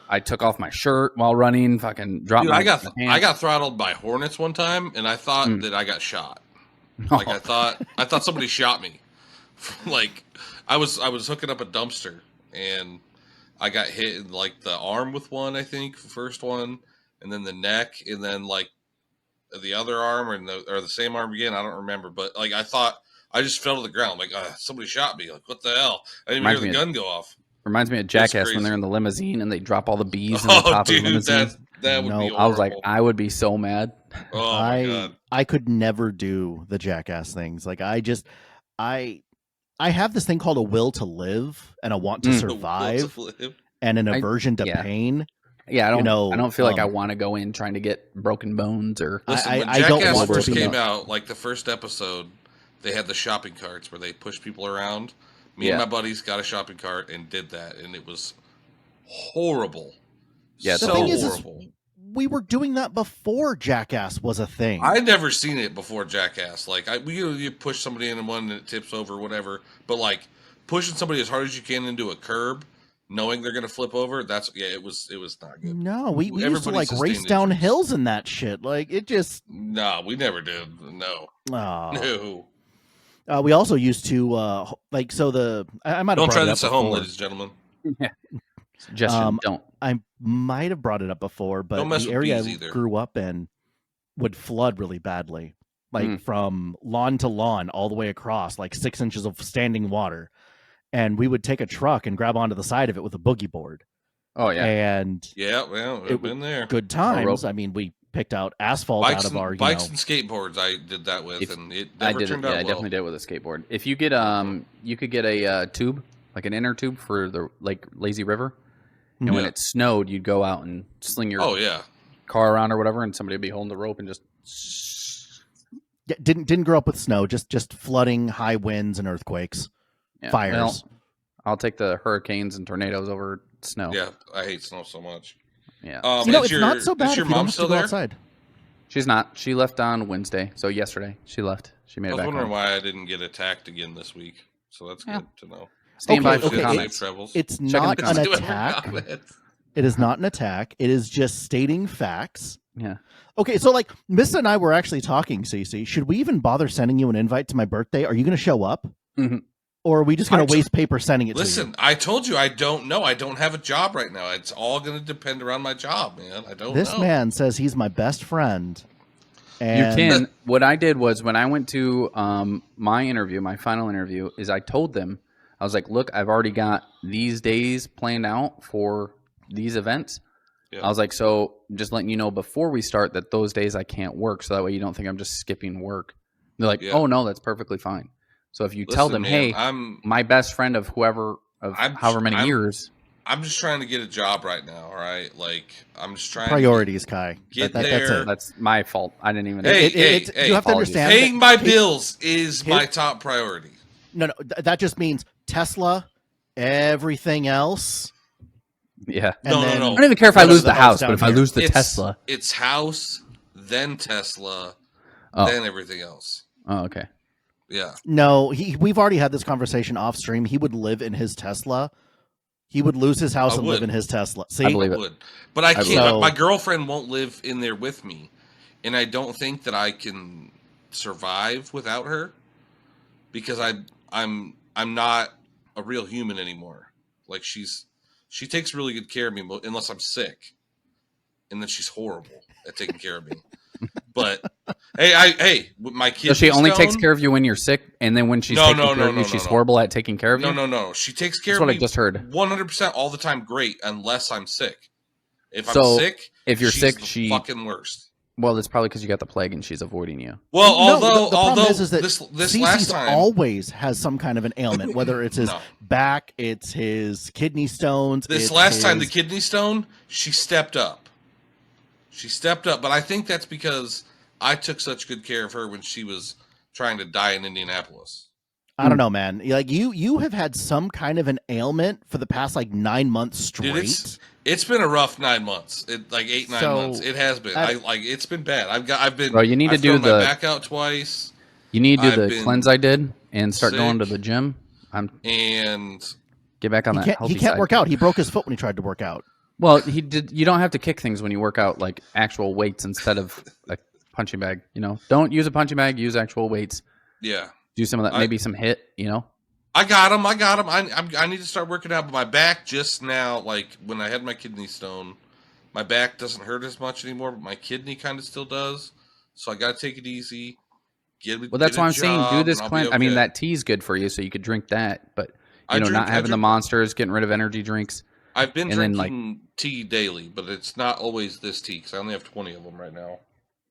[SPEAKER 3] I took off my shirt while running, fucking dropped my pants.
[SPEAKER 1] I got throttled by hornets one time, and I thought that I got shot. Like I thought somebody shot me. Like I was hooking up a dumpster, and I got hit in like the arm with one, I think, the first one, and then the neck, and then like the other arm or the same arm again. I don't remember, but like I thought I just fell to the ground. Like somebody shot me. Like what the hell? I didn't even hear the gun go off.
[SPEAKER 3] Reminds me of Jackass when they're in the limousine and they drop all the bees in the top of the limousine.
[SPEAKER 1] That would be horrible.
[SPEAKER 3] I was like, I would be so mad.
[SPEAKER 1] Oh my God.
[SPEAKER 2] I could never do the Jackass things. Like I have this thing called a will to live and a want to survive and an aversion to pain.
[SPEAKER 3] Yeah, I don't feel like I want to go in trying to get broken bones or.
[SPEAKER 1] Listen, when Jackass first came out, like the first episode, they had the shopping carts where they push people around. Me and my buddies got a shopping cart and did that, and it was horrible.
[SPEAKER 3] Yeah,
[SPEAKER 1] so
[SPEAKER 2] the thing
[SPEAKER 1] horrible.
[SPEAKER 2] Is we were doing that before Jackass was a thing.
[SPEAKER 1] I'd never seen it before Jackass. Like, you push somebody into one and it tips over, whatever. But like pushing somebody as hard as you can into a curb, knowing they're gonna flip over, it was not good.
[SPEAKER 2] No, we used to like race down hills and that shit. Like it just.
[SPEAKER 1] No, we never did. No. No.
[SPEAKER 2] We also used to I might have
[SPEAKER 1] don't
[SPEAKER 2] brought
[SPEAKER 1] try
[SPEAKER 2] it
[SPEAKER 1] this
[SPEAKER 2] up
[SPEAKER 1] at home,
[SPEAKER 2] before.
[SPEAKER 1] ladies and gentlemen.
[SPEAKER 3] Yeah. Suggestion, don't.
[SPEAKER 2] I might have brought it up before, but the area I grew up in would flood really badly, like from lawn to lawn, all the way across, like 6 inches of standing water. And we would take a truck and grab onto the side of it with a boogie board.
[SPEAKER 3] Oh yeah,
[SPEAKER 2] and
[SPEAKER 1] we've been there.
[SPEAKER 2] Good times. I mean, we picked out asphalt out of our
[SPEAKER 1] bikes and skateboards. I did that with, and it never turned out well.
[SPEAKER 3] I definitely did it with a skateboard. If you get you could get a tube, like an inner tube for the like lazy river, and when it snowed, you'd go out and sling your car around or whatever, and somebody would be holding the rope and just.
[SPEAKER 2] Yeah, didn't grow up with snow, just flooding, high winds, and earthquakes, fires.
[SPEAKER 3] Well, I'll take the hurricanes and tornadoes over snow.
[SPEAKER 1] Yeah, I hate snow so much.
[SPEAKER 3] Yeah,
[SPEAKER 2] it's not so bad.
[SPEAKER 1] Is your mom still there?
[SPEAKER 2] Outside.
[SPEAKER 3] She's not. She left on Wednesday, so yesterday she left. She made it back.
[SPEAKER 1] I was wondering
[SPEAKER 3] home.
[SPEAKER 1] why I didn't get attacked again this week. So that's good to know.
[SPEAKER 3] Stand by
[SPEAKER 2] for
[SPEAKER 3] comments.
[SPEAKER 2] It's not an attack. It is not an attack. It is just stating facts.
[SPEAKER 3] Yeah.
[SPEAKER 2] Okay, so like Missa and I were actually talking, Cece. Should we even bother sending you an invite to my birthday? Are you going to show up?
[SPEAKER 3] Mm-hmm.
[SPEAKER 2] or are we just going to waste paper sending it to you?
[SPEAKER 1] Listen, I told you I don't know. I don't have a job right now. It's all going to depend around my job, man. I don't know.
[SPEAKER 2] This man says he's my best friend. And
[SPEAKER 3] You can. What I did was when I went to my final interview, is I told them, I was like, look, I've already got these days planned out for these events. Yeah. I was like, so just letting you know before we start that those days I can't work, so that way you don't think I'm just skipping work. They're like, oh no, that's perfectly fine. So if you tell them, man, hey, I'm my best friend of however many years.
[SPEAKER 1] I'm just trying to get a job right now, all right? Like, I'm just trying
[SPEAKER 2] priorities, Kai.
[SPEAKER 1] Get
[SPEAKER 2] there.
[SPEAKER 1] That's
[SPEAKER 2] it.
[SPEAKER 3] That's my fault. I didn't even.
[SPEAKER 1] Hey,
[SPEAKER 2] you have to understand.
[SPEAKER 1] Paying my bills is my top priority.
[SPEAKER 2] No, that just means Tesla, everything else.
[SPEAKER 3] Yeah.
[SPEAKER 1] No.
[SPEAKER 3] I don't even care if I lose the house, but if I lose the Tesla.
[SPEAKER 1] It's house, then Tesla, then everything else.
[SPEAKER 3] Oh, okay.
[SPEAKER 1] Yeah.
[SPEAKER 2] No, we've already had this conversation off stream. He would live in his Tesla. He would lose his house and live in his Tesla. See,
[SPEAKER 3] I believe it.
[SPEAKER 1] Would. But I can't. My girlfriend won't live in there with me, and I don't think that I can survive without her because I'm not a real human anymore. Like she takes really good care of me unless I'm sick, and then she's horrible at taking care of me. But hey, my kid.
[SPEAKER 3] So she only takes care of you when you're sick, and then when she's taking care of you, she's horrible at taking care of you.
[SPEAKER 1] No. She takes care
[SPEAKER 3] of
[SPEAKER 1] me.
[SPEAKER 3] That's what I just heard.
[SPEAKER 1] 100% all the time. Great, unless I'm sick. If I'm sick,
[SPEAKER 3] if you're sick,
[SPEAKER 1] she's fucking worst.
[SPEAKER 3] Well, that's probably because you got the plague and she's avoiding you.
[SPEAKER 1] Well,
[SPEAKER 2] the problem is that
[SPEAKER 1] this last time
[SPEAKER 2] always has some kind of an ailment, whether it's his back, it's his kidney stones.
[SPEAKER 1] This last time, the kidney stone, she stepped up. But I think that's because I took such good care of her when she was trying to die in Indianapolis.
[SPEAKER 2] I don't know, man. Like you have had some kind of an ailment for the past 9 months straight.
[SPEAKER 1] Dude, it's been a rough 9 months. 9 months. It has been. It's been bad. I've been.
[SPEAKER 3] Bro, you need to do
[SPEAKER 1] my back out twice.
[SPEAKER 3] You need to do the cleanse I did and start going to the gym.
[SPEAKER 1] And
[SPEAKER 3] get back on that.
[SPEAKER 2] He can't work out. He broke his foot when he tried to work out.
[SPEAKER 3] Well, he did. You don't have to kick things when you work out, like actual weights instead of a punching bag. Don't use a punching bag. Use actual weights.
[SPEAKER 1] Yeah.
[SPEAKER 3] Do some of that. Maybe some hit.
[SPEAKER 1] I got him. I need to start working out. But my back just now, like when I had my kidney stone, my back doesn't hurt as much anymore. But my kidney kind of still does. So I got to take it easy.
[SPEAKER 3] That's why I'm saying do this cleanse. Okay. I mean, that tea's good for you, so you could drink that. But not having the monsters, getting rid of energy drinks.
[SPEAKER 1] I've been drinking tea daily, but it's not always this tea because I only have 20 of them right now.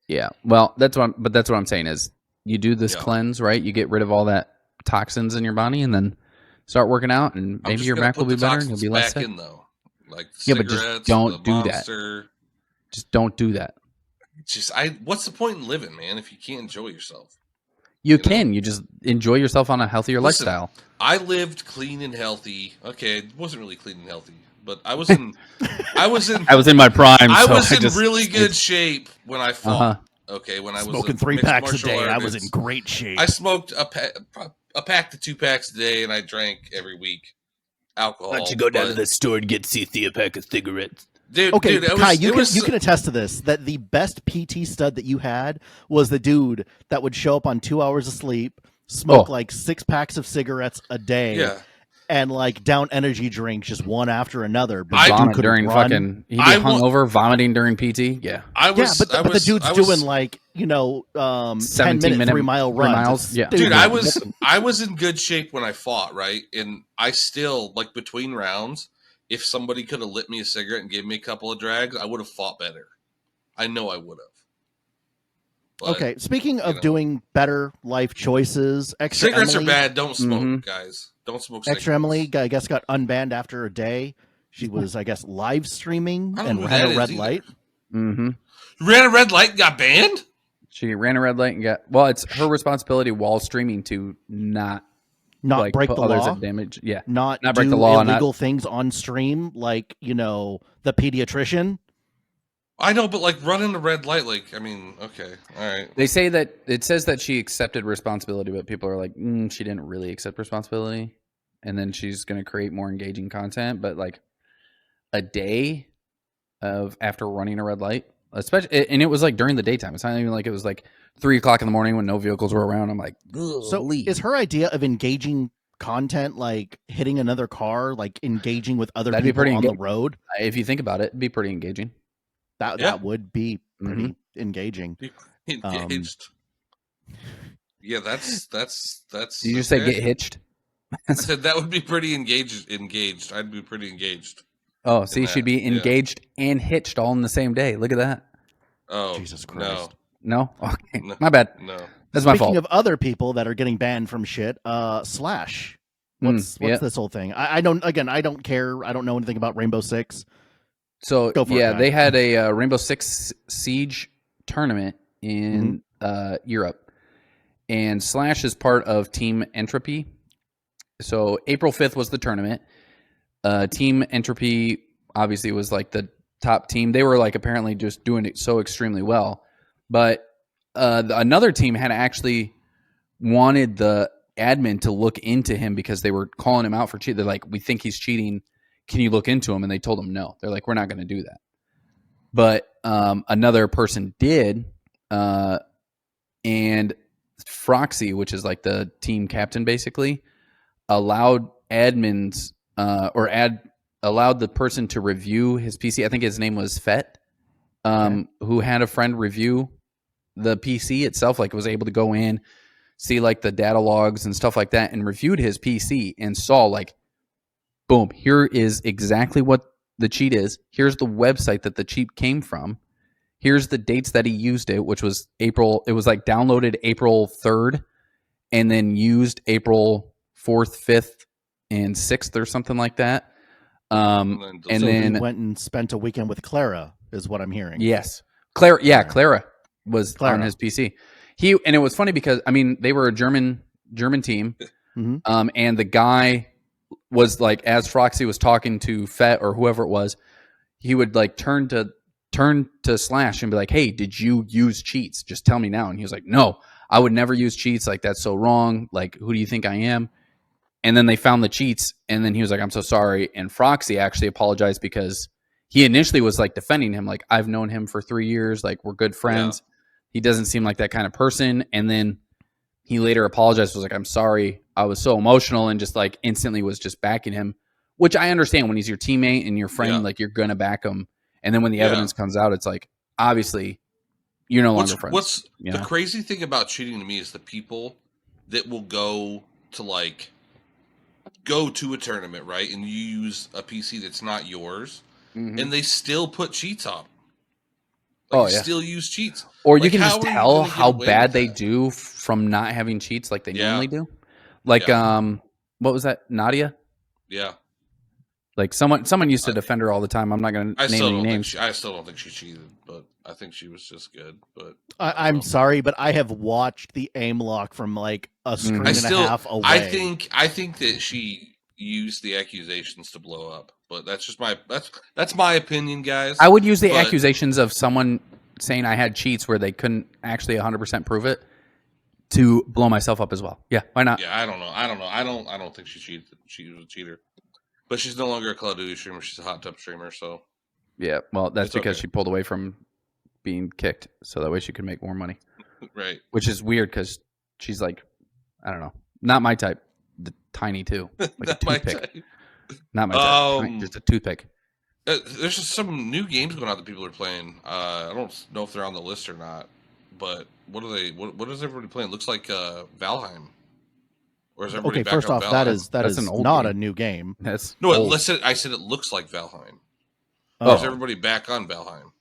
[SPEAKER 3] Yeah, well, that's what I'm saying is you do this cleanse, right? You get rid of all that toxins in your body, and then start working out, and maybe your back will be better, and you'll be less sick.
[SPEAKER 1] Like
[SPEAKER 3] but just don't do that. Just don't do that.
[SPEAKER 1] What's the point in living, man, if you can't enjoy yourself?
[SPEAKER 3] You can. You just enjoy yourself on a healthier lifestyle.
[SPEAKER 1] I lived clean and healthy. Okay, it wasn't really clean and healthy. But I was in
[SPEAKER 3] I was in my prime.
[SPEAKER 1] I was in really good shape when I fought. Okay, when I was
[SPEAKER 2] smoking 3 packs a day, I was in great shape.
[SPEAKER 1] I smoked a pack to 2 packs a day, and I drank every week alcohol.
[SPEAKER 4] Why don't you go down to the store and get CC a pack of cigarettes?
[SPEAKER 2] Dude, Kai, you can attest to this, that the best PT stud that you had was the dude that would show up on 2 hours of sleep, smoke 6 packs of cigarettes a day, and down energy drinks just one after another.
[SPEAKER 3] But vomit during fucking, he'd be hungover, vomiting during PT. Yeah,
[SPEAKER 2] but the dude's doing 10-minute 3-mile runs.
[SPEAKER 3] Yeah,
[SPEAKER 1] dude, I was in good shape when I fought, right? And I still between rounds. If somebody could have lit me a cigarette and gave me a couple of drags, I would have fought better. I know I would have.
[SPEAKER 2] Okay, speaking of doing better life choices,
[SPEAKER 1] cigarettes are bad. Don't smoke, guys. Don't smoke cigarettes.
[SPEAKER 2] ExtraEmily, I guess, got unbanned after a day. She was, I guess, live streaming and ran a red light.
[SPEAKER 3] Mm-hmm.
[SPEAKER 1] Ran a red light and got banned?
[SPEAKER 3] She ran a red light and got... Well, it's her responsibility while streaming to not
[SPEAKER 2] break the law,
[SPEAKER 3] damage. Yeah,
[SPEAKER 2] not
[SPEAKER 3] break the law,
[SPEAKER 2] illegal things on stream, like the pediatrician.
[SPEAKER 1] I know, but running the red light, okay, all right.
[SPEAKER 3] They say that it says that she accepted responsibility, but people are like, she didn't really accept responsibility, and then she's going to create more engaging content. But a day of after running a red light, especially, and it was during the daytime. It's not even it was 3 o'clock in the morning when no vehicles were around. I'm like,
[SPEAKER 2] so is her idea of engaging content, like hitting another car, like engaging with other
[SPEAKER 3] That'd be
[SPEAKER 2] people
[SPEAKER 3] pretty
[SPEAKER 2] on the
[SPEAKER 3] engaging.
[SPEAKER 2] road.
[SPEAKER 3] If you think about it, it'd be pretty engaging.
[SPEAKER 2] That would be pretty engaging.
[SPEAKER 1] Be engaged. Yeah, that's.
[SPEAKER 3] Did you just say
[SPEAKER 1] okay.
[SPEAKER 3] get hitched?
[SPEAKER 1] I said that would be pretty engaged. I'd be pretty engaged.
[SPEAKER 3] Oh, see, she'd be engaged and hitched all in the same day. Look at that.
[SPEAKER 1] Oh,
[SPEAKER 2] Jesus Christ.
[SPEAKER 3] No? Okay.
[SPEAKER 1] No.
[SPEAKER 3] My bad.
[SPEAKER 1] No.
[SPEAKER 3] That's my fault.
[SPEAKER 2] Speaking of other people that are getting banned from shit, Slash. What's this whole thing? I don't care. I don't know anything about Rainbow Six.
[SPEAKER 3] So,
[SPEAKER 2] Go for it,
[SPEAKER 3] they had a Rainbow Six Siege tournament in Europe. And Slash is part of Team Entropy. So, April 5th was the tournament. Team Entropy obviously was like the top team. They were like apparently just doing it so extremely well. But another team had actually wanted the admin to look into him because they were calling him out for cheating. They're like, we think he's cheating. Can you look into him? And they told him no. They're like, we're not going to do that. But another person did. And Froxy, which is like the team captain, basically allowed admins allowed the person to review his PC. I think his name was Fet, who had a friend review the PC itself, like was able to go in, see like the data logs and stuff like that, and reviewed his PC and saw like, boom, here is exactly what the cheat is. Here's the website that the cheat came from. Here's the dates that he used it, which was April. It was like downloaded April 3rd and then used April 4th, 5th, and 6th or something like that. And then
[SPEAKER 2] he went and spent a weekend with Clara, is what I'm hearing.
[SPEAKER 3] Yes. Clara was on his PC. And it was funny because, I mean, they were a German team. And the guy was like, as Froxy was talking to Fet or whoever it was, he would like turn to Slash and be like, hey, did you use cheats? Just tell me now. And he was like, no, I would never use cheats. Like, that's so wrong. Like, who do you think I am? And then they found the cheats. And then he was like, I'm so sorry. And Froxy actually apologized because he initially was like defending him. Like, I've known him for 3 years. Like, we're good friends. Yeah. He doesn't seem like that kind of person. And then he later apologized, was like, I'm sorry. I was so emotional, and just like instantly was just backing him, which I understand when he's your teammate and your friend, like you're going to back him. And then when the evidence comes out, it's like, obviously you're no longer friends.
[SPEAKER 1] What's the crazy thing about cheating to me is the people that will go to a tournament, right? And you use a PC that's not yours, and they still put cheats on. Still use cheats.
[SPEAKER 3] Or you can just tell how bad they do from not having cheats like they normally do. Like, what was that? Nadia?
[SPEAKER 1] Yeah.
[SPEAKER 3] Like someone used to defend her all the time. I'm not going to name any names.
[SPEAKER 1] I still don't think she cheated, but I think she was just good. But
[SPEAKER 2] I'm sorry, but I have watched the aim lock from like a screen and a half away.
[SPEAKER 1] I think that she used the accusations to blow up, but that's just that's my opinion, guys.
[SPEAKER 3] I would use the accusations of someone saying I had cheats where they couldn't actually 100% prove it to blow myself up as well. Yeah, why not?
[SPEAKER 1] Yeah, I don't know. I don't think she cheated. She was a cheater. But she's no longer a Call of Duty streamer. She's a hot tub streamer. So
[SPEAKER 3] yeah, well, that's because she pulled away from being kicked, so that way she could make more money.
[SPEAKER 1] Right.
[SPEAKER 3] Which is weird because she's like, I don't know, not my type. The tiny too, like a toothpick. Not my type. Just a toothpick.
[SPEAKER 1] There's just some new games going out that people are playing. I don't know if they're on the list or not. But what are they? What is everybody playing? It looks like Valheim. Or is everybody back
[SPEAKER 2] first
[SPEAKER 1] on
[SPEAKER 2] off,
[SPEAKER 1] Valheim?
[SPEAKER 2] that is not a new game.
[SPEAKER 3] That's
[SPEAKER 1] I said it looks like Valheim. Or is everybody back on Valheim?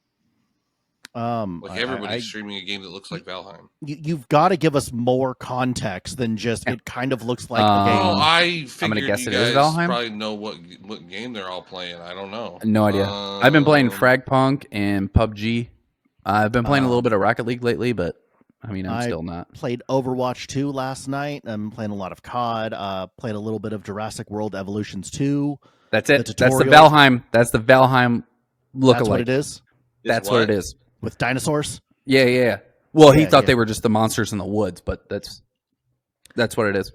[SPEAKER 1] Everybody's streaming a game that looks like Valheim.
[SPEAKER 2] You've got to give us more context than just it kind of looks like a game.
[SPEAKER 1] I figured
[SPEAKER 3] I'm gonna guess
[SPEAKER 1] you
[SPEAKER 3] it
[SPEAKER 1] guys
[SPEAKER 3] is Valheim?
[SPEAKER 1] probably know what game they're all playing. I don't know.
[SPEAKER 3] No idea. I've been playing Fragpunk and PUBG. I've been playing a little bit of Rocket League lately, but I mean, I'm still not.
[SPEAKER 2] Played Overwatch 2 last night. I'm playing a lot of COD. Played a little bit of Jurassic World Evolutions 2.
[SPEAKER 3] That's it. That's the Valheim. That's the Valheim lookalike.
[SPEAKER 2] That's what it is?
[SPEAKER 3] That's what it is.
[SPEAKER 2] With dinosaurs?
[SPEAKER 3] Yeah. Well, he thought they were just the monsters in the woods, but that's what it is.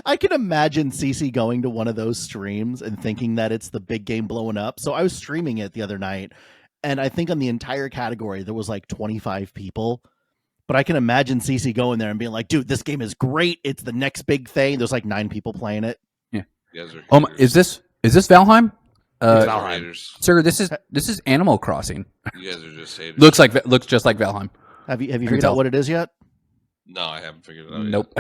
[SPEAKER 2] I can imagine CC going to one of those streams and thinking that it's the big game blowing up. So I was streaming it the other night, and I think on the entire category, there was like 25 people. But I can imagine CC going there and being like, dude, this game is great. It's the next big thing. There's like 9 people playing it.
[SPEAKER 3] Yeah.
[SPEAKER 1] You guys are
[SPEAKER 3] Is
[SPEAKER 1] haters.
[SPEAKER 3] this Valheim?
[SPEAKER 1] You guys are
[SPEAKER 2] Valheim.
[SPEAKER 1] haters.
[SPEAKER 3] Sir, this is Animal Crossing.
[SPEAKER 1] You guys are just haters.
[SPEAKER 3] Looks just like Valheim.
[SPEAKER 2] Have you
[SPEAKER 3] can
[SPEAKER 2] figured
[SPEAKER 3] tell.
[SPEAKER 2] out what it is yet?
[SPEAKER 1] No, I haven't figured it out
[SPEAKER 3] Nope.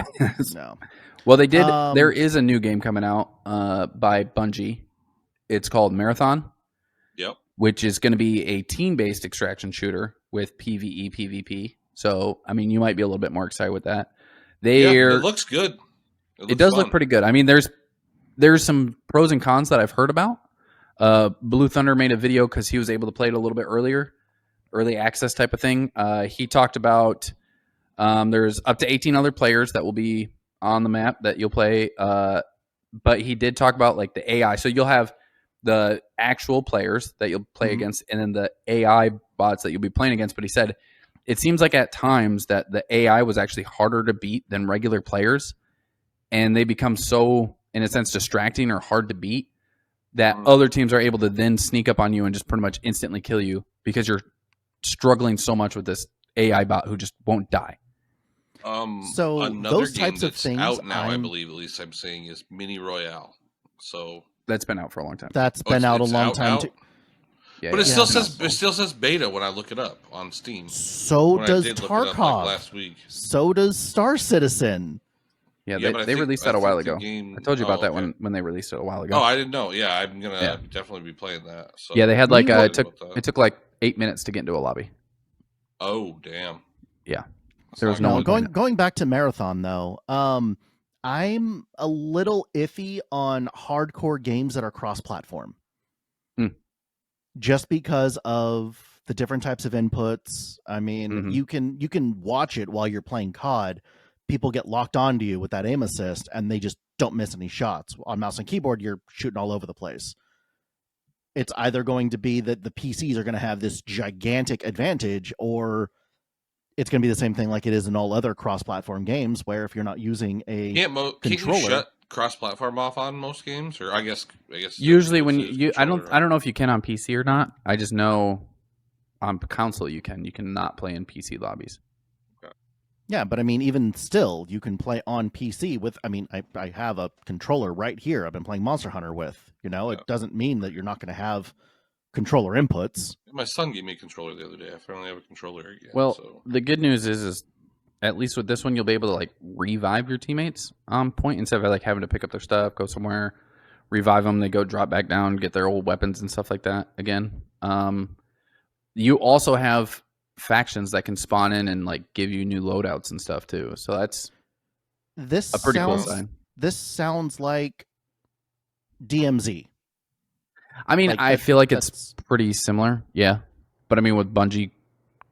[SPEAKER 2] No.
[SPEAKER 3] Well, they did. There is a new game coming out by Bungie. It's called Marathon.
[SPEAKER 1] Yet.
[SPEAKER 3] Which is going to be a team-based extraction shooter with PvE, PvP. So, I mean, you might be a little bit more excited with that.
[SPEAKER 1] It looks good.
[SPEAKER 3] It does look pretty good. I mean, there's some pros and cons that I've heard about. Blue Thunder made a video because he was able to play it a little bit earlier, early access type of thing. He talked about there's up to 18 other players that will be on the map that you'll play. But he did talk about like the AI. So you'll have the actual players that you'll play against, and then the AI bots that you'll be playing against. But he said it seems like at times that the AI was actually harder to beat than regular players, and they become so, in a sense, distracting or hard to beat that other teams are able to then sneak up on you and just pretty much instantly kill you because you're struggling so much with this AI bot who just won't die.
[SPEAKER 2] So
[SPEAKER 1] another
[SPEAKER 2] those
[SPEAKER 1] game
[SPEAKER 2] types of
[SPEAKER 1] that's
[SPEAKER 2] things
[SPEAKER 1] out now, I believe, at least I'm saying, is Mini Royale. So
[SPEAKER 3] that's been out for a long time.
[SPEAKER 2] That's been out a long time too.
[SPEAKER 3] Yeah,
[SPEAKER 1] but it still says beta when I look it up on Steam.
[SPEAKER 2] So does Tarkov.
[SPEAKER 1] Last week.
[SPEAKER 2] So does Star Citizen.
[SPEAKER 3] Yeah, they released that a while ago. I told you about that when they released it a while ago.
[SPEAKER 1] Oh, I didn't know. Yeah, I'm gonna definitely be playing that. So
[SPEAKER 3] yeah, they had like it took like 8 minutes to get into a lobby.
[SPEAKER 1] Oh damn.
[SPEAKER 3] Yeah, there was no one
[SPEAKER 2] going back to Marathon though. I'm a little iffy on hardcore games that are cross-platform. Just because of the different types of inputs. I mean, you can watch it while you're playing COD. People get locked onto you with that aim assist, and they just don't miss any shots. On mouse and keyboard, you're shooting all over the place. It's either going to be that the PCs are going to have this gigantic advantage, or it's going to be the same thing like it is in all other cross-platform games, where if you're not using a controller,
[SPEAKER 1] can you shut cross-platform off on most games, or I guess
[SPEAKER 3] usually when you I don't know if you can on PC or not. I just know on console you cannot play in PC lobbies.
[SPEAKER 1] Okay.
[SPEAKER 2] Yeah, but I mean, even still, you can play on PC with. I mean, I have a controller right here. I've been playing Monster Hunter with. It doesn't mean that you're not going to have controller inputs.
[SPEAKER 1] My son gave me a controller the other day. I finally have a controller again.
[SPEAKER 3] Well,
[SPEAKER 1] so.
[SPEAKER 3] The good news is at least with this one, you'll be able to like revive your teammates on point instead of like having to pick up their stuff, go somewhere, revive them, they go drop back down, get their old weapons and stuff like that again. You also have factions that can spawn in and like give you new loadouts and stuff too. So that's a pretty cool sign.
[SPEAKER 2] This sounds like DMZ.
[SPEAKER 3] I mean, I feel like it's pretty similar, yeah. But I mean, with Bungie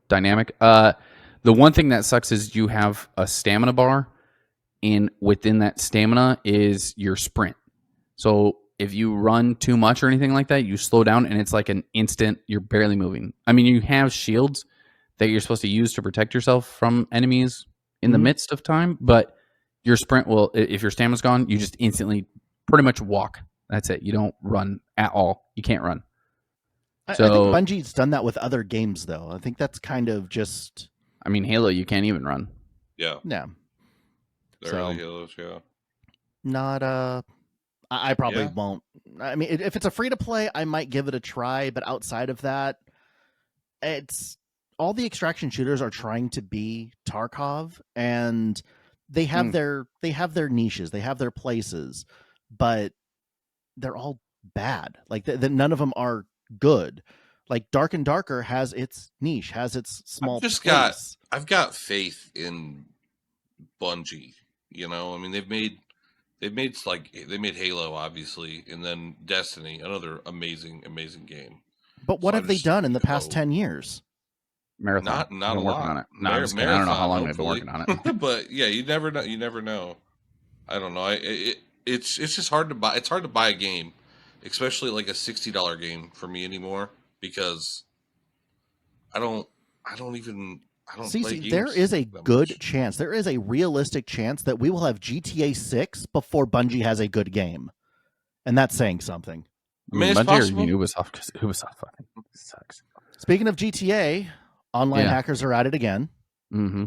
[SPEAKER 3] dynamic, the one thing that sucks is you have a stamina bar, and within that stamina is your sprint. So if you run too much or anything like that, you slow down, and it's like an instant, you're barely moving. I mean, you have shields that you're supposed to use to protect yourself from enemies in the midst of time, but your sprint will, if your stamina's gone, you just instantly pretty much walk. That's it. You don't run at all. You can't run.
[SPEAKER 2] I think Bungie's done that with other games, though. I think that's kind of just...
[SPEAKER 3] I mean, Halo, you can't even run.
[SPEAKER 1] Yeah.
[SPEAKER 2] Yeah.
[SPEAKER 1] The early Halos, yeah.
[SPEAKER 2] Not, I probably won't. I mean, if it's a free-to-play, I might give it a try, but outside of that, it's... All the extraction shooters are trying to be Tarkov, and they have their niches, they have their places, but they're all bad. Like none of them are good. Like Dark and Darker has its niche, has its small place.
[SPEAKER 1] I've got faith in Bungie. I mean, they made Halo, obviously, and then Destiny, another amazing game.
[SPEAKER 2] But what have they done in the past 10 years?
[SPEAKER 3] Marathon.
[SPEAKER 1] Not a lot.
[SPEAKER 3] On it. No, I don't know how long they've been working on it.
[SPEAKER 1] But yeah, you never know. I don't know. It's just hard to buy. It's hard to buy a game, especially like a $60 game for me anymore, because I don't play games.
[SPEAKER 2] There is a good chance. There is a realistic chance that we will have GTA 6 before Bungie has a good game, and that's saying something.
[SPEAKER 1] I mean, it's possible.
[SPEAKER 3] Ubisoft, because Ubisoft fucking sucks.
[SPEAKER 2] Speaking of GTA, online hackers are at it again.
[SPEAKER 3] Mm-hmm.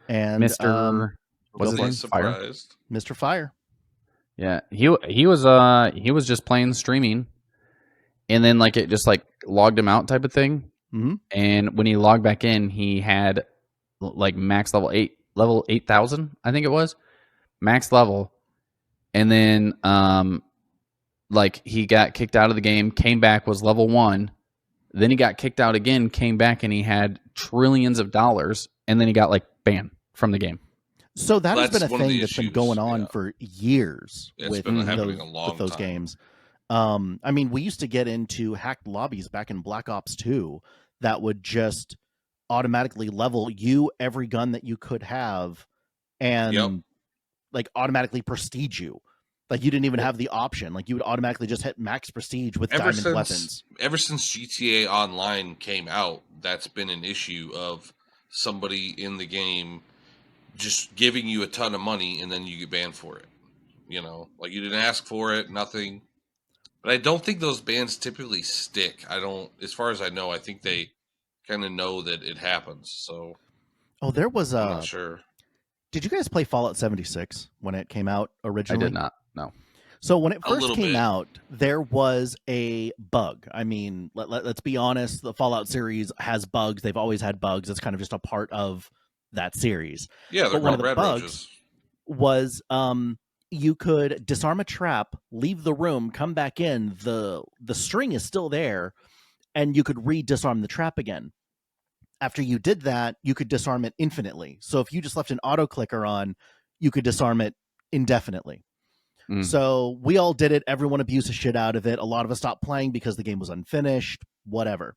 [SPEAKER 2] And
[SPEAKER 3] Mr. What's his
[SPEAKER 2] for
[SPEAKER 3] name?
[SPEAKER 2] it.
[SPEAKER 3] Fire.
[SPEAKER 1] Surprised.
[SPEAKER 2] Mr. Fire.
[SPEAKER 3] Yeah, he was just playing streaming, and then like it just like logged him out type of thing.
[SPEAKER 2] Mm-hmm.
[SPEAKER 3] And when he logged back in, he had like max level 8,000, I think it was max level, and then like he got kicked out of the game, came back, was level 1, then he got kicked out again, came back, and he had trillions of dollars, and then he got like banned from the game.
[SPEAKER 2] So that has
[SPEAKER 1] That's
[SPEAKER 2] been a
[SPEAKER 1] one of
[SPEAKER 2] thing
[SPEAKER 1] the
[SPEAKER 2] that's been
[SPEAKER 1] issues,
[SPEAKER 2] going on
[SPEAKER 1] yeah.
[SPEAKER 2] for years
[SPEAKER 1] It's
[SPEAKER 2] with
[SPEAKER 1] been
[SPEAKER 2] those,
[SPEAKER 1] happening a long
[SPEAKER 2] with those
[SPEAKER 1] time.
[SPEAKER 2] games. I mean, we used to get into hacked lobbies back in Black Ops 2 that would just automatically level you every gun that you could have and
[SPEAKER 1] Yep.
[SPEAKER 2] like automatically prestige you. Like you didn't even have the option. Like you would automatically just hit max prestige with diamond weapons.
[SPEAKER 1] Ever since GTA Online came out, that's been an issue of somebody in the game just giving you a ton of money and then you get banned for it. You know, like you didn't ask for it, nothing. But I don't think those bans typically stick. I don't, as far as I know, I think they kind of know that it happens. So,
[SPEAKER 2] Oh, there was
[SPEAKER 1] I'm not sure.
[SPEAKER 2] Did you guys play Fallout 76 when it came out originally?
[SPEAKER 3] I did not. No.
[SPEAKER 2] So when it
[SPEAKER 1] A
[SPEAKER 2] first
[SPEAKER 1] little
[SPEAKER 2] came
[SPEAKER 1] bit.
[SPEAKER 2] out, there was a bug. I mean, let's be honest, the Fallout series has bugs. They've always had bugs. It's kind of just a part of that series.
[SPEAKER 1] Yeah, they're
[SPEAKER 2] But one of
[SPEAKER 1] called
[SPEAKER 2] the
[SPEAKER 1] red
[SPEAKER 2] bugs
[SPEAKER 1] roaches.
[SPEAKER 2] was you could disarm a trap, leave the room, come back in, the string is still there, and you could re-disarm the trap again. After you did that, you could disarm it infinitely. So if you just left an auto clicker on, you could disarm it indefinitely. So we all did it. Everyone abused the shit out of it. A lot of us stopped playing because the game was unfinished, whatever.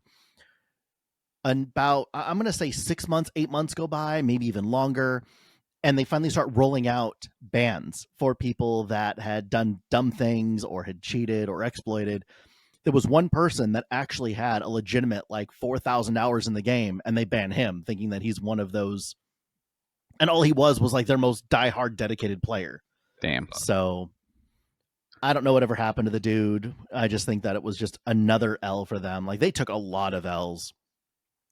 [SPEAKER 2] And about, I'm going to say 6 months, 8 months go by, maybe even longer. And they finally start rolling out bans for people that had done dumb things or had cheated or exploited. There was one person that actually had a legitimate like 4,000 hours in the game, and they banned him, thinking that he's one of those. And all he was like their most diehard dedicated player.
[SPEAKER 3] Damn.
[SPEAKER 2] So I don't know whatever happened to the dude. I just think that it was just another L for them. Like they took a lot of L's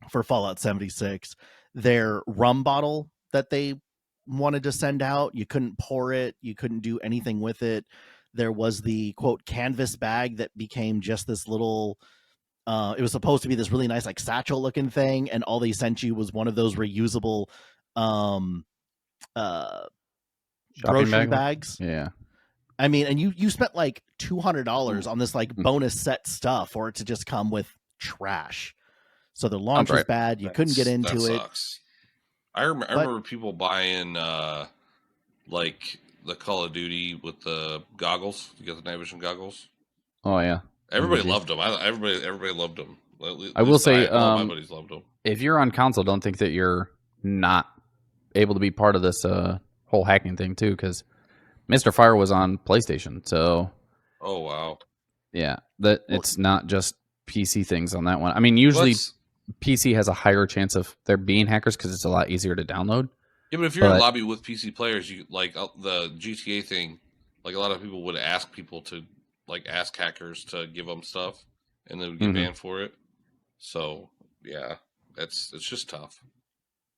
[SPEAKER 2] for Fallout 76. Their rum bottle that they wanted to send out, you couldn't pour it, you couldn't do anything with it. There was the quote canvas bag that became just this little it was supposed to be this really nice like satchel looking thing, and all they sent you was one of those reusable grocery bags.
[SPEAKER 3] Yeah.
[SPEAKER 2] I mean, and you spent like $200 on this like bonus set stuff for it to just come with trash. So the launch was bad. You couldn't get into it.
[SPEAKER 1] Sucks. I remember people buying like the Call of Duty with the goggles. You got the night vision goggles.
[SPEAKER 3] Oh yeah.
[SPEAKER 1] Everybody loved them. Everybody loved them.
[SPEAKER 3] I will say,
[SPEAKER 1] all my buddies loved them.
[SPEAKER 3] If you're on console, don't think that you're not able to be part of this whole hacking thing too, because Mr. Fire was on PlayStation. So,
[SPEAKER 1] oh wow,
[SPEAKER 3] yeah, it's not just PC things on that one. I mean, usually PC has a higher chance of there being hackers because it's a lot easier to download.
[SPEAKER 1] Yeah, but if you're in a lobby with PC players, you like the GTA thing. Like a lot of people would ask people to like ask hackers to give them stuff, and they would get banned for it. So yeah, it's just tough.